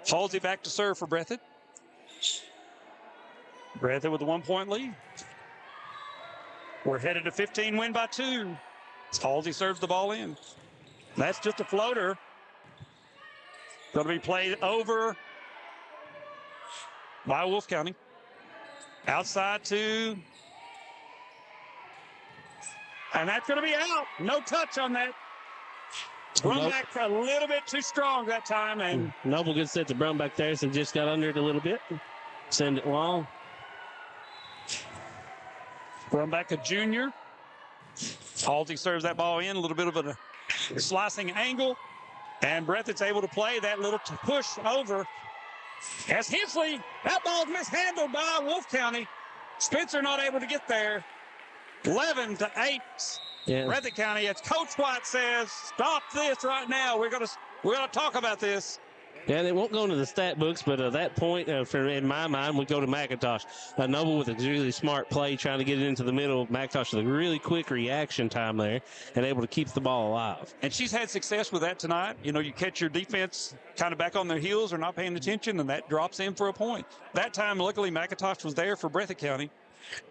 Halsey back to serve for Breathitt. Breathitt with a 1-point lead. We're headed to 15, win by 2. Halsey serves the ball in. That's just a floater. Going to be played over by Wolfe County. Outside to, and that's going to be out. No touch on that. Run back a little bit too strong that time. And Noble good set to Brown back there, so just got under it a little bit. Send it long. Run back a junior. Halsey serves that ball in, a little bit of a slicing angle. And Breathitt's able to play that little push over. As Hensley, that ball's mishandled by Wolfe County. Spencer not able to get there. 11-8. Yeah. Breathitt County, as Coach White says, stop this right now. We're gonna talk about this. Yeah, they won't go into the stat books, but at that point, in my mind, we go to McIntosh. Noble with a really smart play, trying to get it into the middle. McIntosh with a really quick reaction time there and able to keep the ball alive. And she's had success with that tonight. You know, you catch your defense kind of back on their heels or not paying attention, and that drops in for a point. That time, luckily, McIntosh was there for Breathitt County.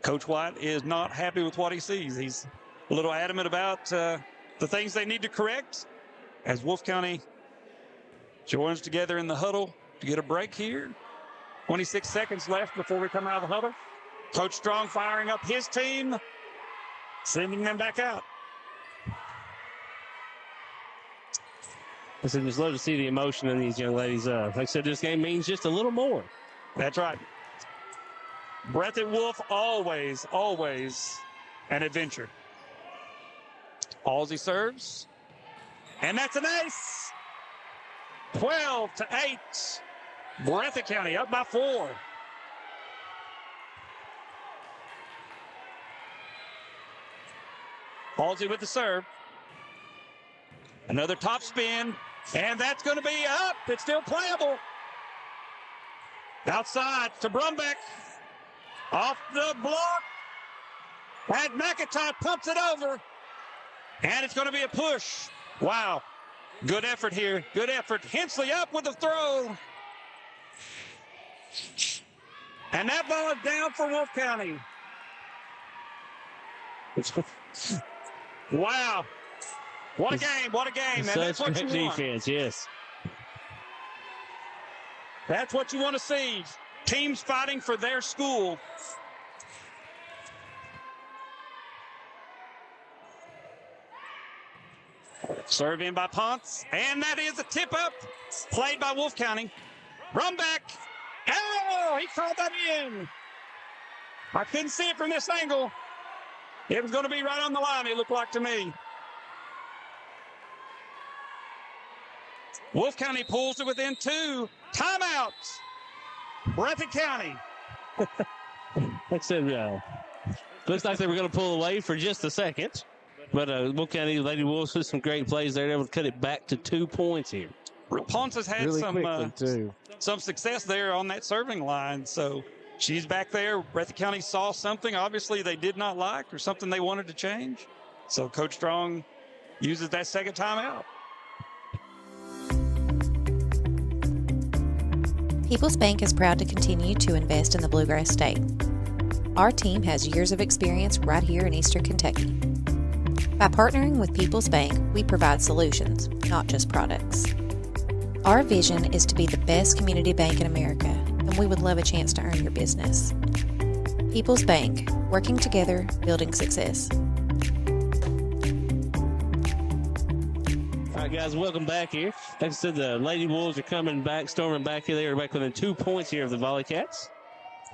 Coach White is not happy with what he sees. He's a little adamant about the things they need to correct as Wolfe County joins together in the huddle to get a break here. 26 seconds left before we come out of the huddle. Coach Strong firing up his team, sending them back out. I just love to see the emotion in these young ladies. Like I said, this game means just a little more. That's right. Breathitt Wolfe, always an adventure. Halsey serves, and that's an ace. 12-8. Breathitt County up by 4. Halsey with the serve. Another top spin, and that's going to be up. It's still playable. Outside to Brumbeck. Off the block. And McIntosh pumps it over. And it's going to be a push. Wow. Good effort here. Good effort. Hensley up with the throw. And that ball is down for Wolfe County. Wow. What a game. What a game. And that's what you want. Defense, yes. That's what you want to see. Teams fighting for their school. Serve in by Ponce. And that is a tip up. Played by Wolfe County. Run back. Oh, he called that in. I couldn't see it from this angle. It was going to be right on the line, it looked like to me. Wolfe County pulls it within 2. Timeouts. Breathitt County. Like I said, looks like they were going to pull away for just a second. But Wolfe County, Lady Wolves with some great plays there. Able to cut it back to 2 points here. Ponce has had really some success there on that serving line. So she's back there. Breathitt County saw something obviously they did not like or something they wanted to change. So Coach Strong uses that second timeout. People's Bank is proud to continue to invest in the Bluegrass State. Our team has years of experience right here in Eastern Kentucky. By partnering with People's Bank, we provide solutions, not just products. Our vision is to be the best community bank in America, and we would love a chance to earn your business. People's Bank, working together, building success. All right, guys, welcome back here. Like I said, the Lady Wolves are coming back, storming back here. They are back within 2 points here of the Volleycats.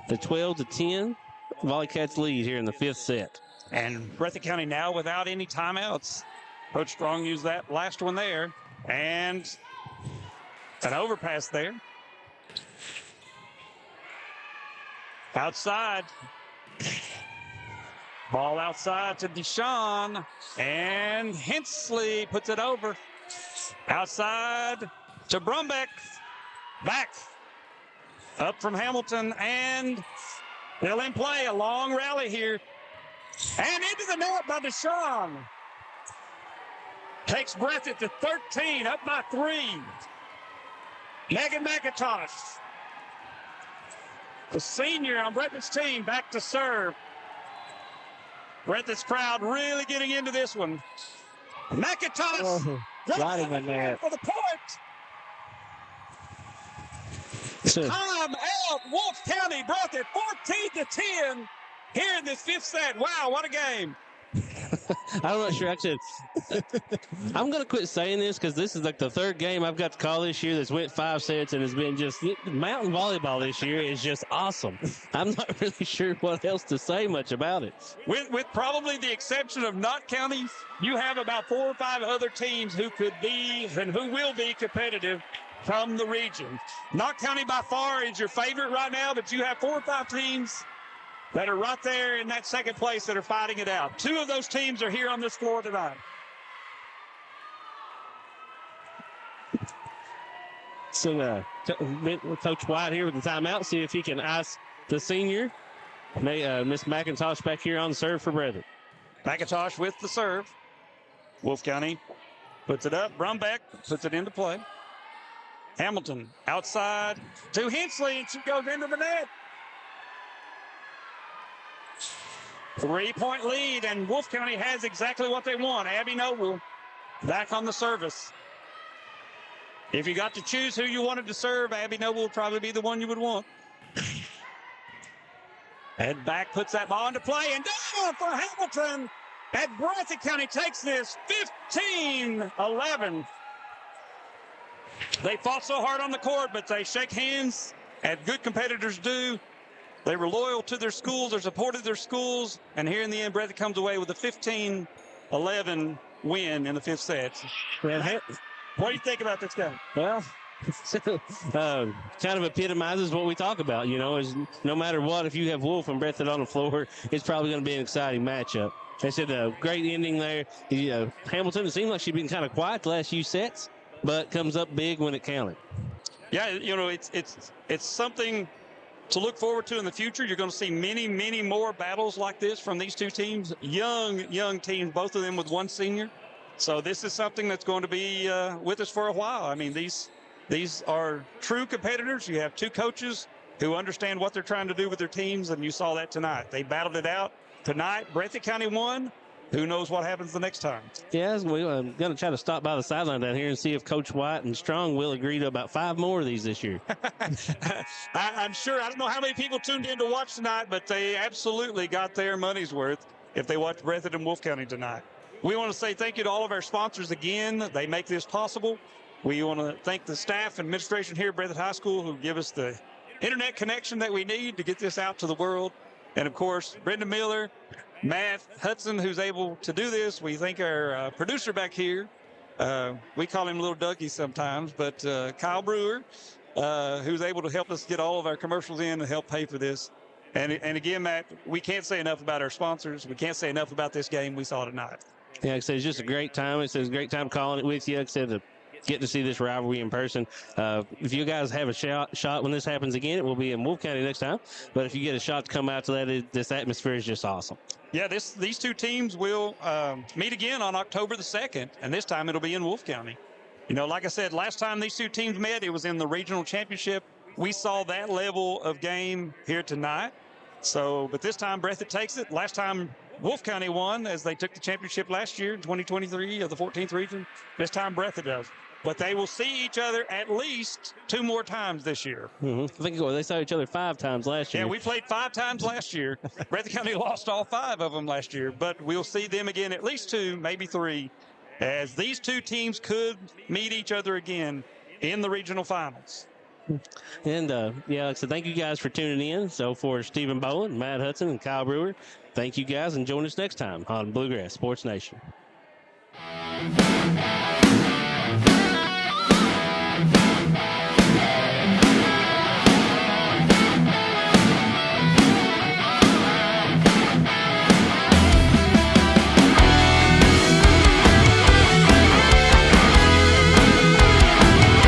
The 12-10 Volleycats lead here in the 5th set. And Breathitt County now without any timeouts. Coach Strong used that last one there. And an overpass there. Outside. Ball outside to Deshawn. And Hensley puts it over. Outside to Brumbeck. Back. Up from Hamilton. And they'll in play. A long rally here. And into the net by Deshawn. Takes Breathitt to 13, up by 3. Megan McIntosh, the senior on Breathitt's team, back to serve. Breathitt's crowd really getting into this one. McIntosh got him in there for the point. Time out, Wolfe County, Breathitt, 14-10. Here in this 5th set. Wow, what a game. I'm not sure. Actually, I'm going to quit saying this because this is like the 3rd game I've got to call this year that's went 5 sets and has been just mountain volleyball this year is just awesome. I'm not really sure what else to say much about it. With probably the exception of Knott County, you have about 4 or 5 other teams who could be and who will be competitive from the region. Knott County by far is your favorite right now, but you have 4 or 5 teams that are right there in that 2nd place that are fighting it out. 2 of those teams are here on this floor tonight. So Coach White here with the timeout, see if he can ice the senior. Miss McIntosh back here on the serve for Breathitt. McIntosh with the serve. Wolfe County puts it up. Brumbeck puts it into play. Hamilton outside to Hensley, and she goes into the net. 3-point lead, and Wolfe County has exactly what they want. Abby Noble back on the service. If you got to choose who you wanted to serve, Abby Noble would probably be the one you would want. And back puts that ball into play, and down for Hamilton. And Breathitt County takes this 15-11. They fought so hard on the court, but they shake hands, as good competitors do. They were loyal to their schools. They supported their schools. And here in the end, Breathitt comes away with a 15-11 win in the 5th set. What do you think about this game? Well, kind of epitomizes what we talk about, you know, is no matter what, if you have Wolfe and Breathitt on the floor, it's probably going to be an exciting matchup. They said a great ending there. Hamilton, it seemed like she'd been kind of quiet the last few sets, but comes up big when it counted. Yeah, you know, it's something to look forward to in the future. You're going to see many, many more battles like this from these 2 teams. Young teams, both of them with 1 senior. So this is something that's going to be with us for a while. I mean, these are true competitors. You have two coaches who understand what they're trying to do with their teams, and you saw that tonight. They battled it out. Tonight, Breathitt County won. Who knows what happens the next time? Yeah, we're going to try to stop by the sideline down here and see if Coach White and Strong will agree to about 5 more of these this year. I'm sure. I don't know how many people tuned in to watch tonight, but they absolutely got their money's worth if they watched Breathitt and Wolfe County tonight. We want to say thank you to all of our sponsors again. They make this possible. We want to thank the staff and administration here at Breathitt High School who give us the internet connection that we need to get this out to the world. And, of course, Brenda Miller, Matt Hudson, who's able to do this. We thank our producer back here. We call him Little Dougie sometimes, but Kyle Brewer, who's able to help us get all of our commercials in and help pay for this. And again, Matt, we can't say enough about our sponsors. We can't say enough about this game we saw tonight. Yeah, like I said, it's just a great time. It's a great time calling it with you. Like I said, getting to see this rivalry in person. If you guys have a shot when this happens again, it will be in Wolfe County next time. But if you get a shot to come out to that, this atmosphere is just awesome. Yeah, these two teams will meet again on October the 2nd, and this time it'll be in Wolfe County. You know, like I said, last time these two teams met, it was in the regional championship. We saw that level of game here tonight. So, but this time Breathitt takes it. Last time Wolfe County won as they took the championship last year in 2023 of the 14th region. This time Breathitt does. But they will see each other at least 2 more times this year. I think they saw each other 5 times last year. Yeah, we played 5 times last year. Breathitt County lost all 5 of them last year. But we'll see them again at least 2, maybe 3, as these two teams could meet each other again in the regional finals. And, yeah, like I said, thank you guys for tuning in. So for Stephen Bowen, Matt Hudson, and Kyle Brewer, thank you guys, and join us next time on Bluegrass Sports Nation.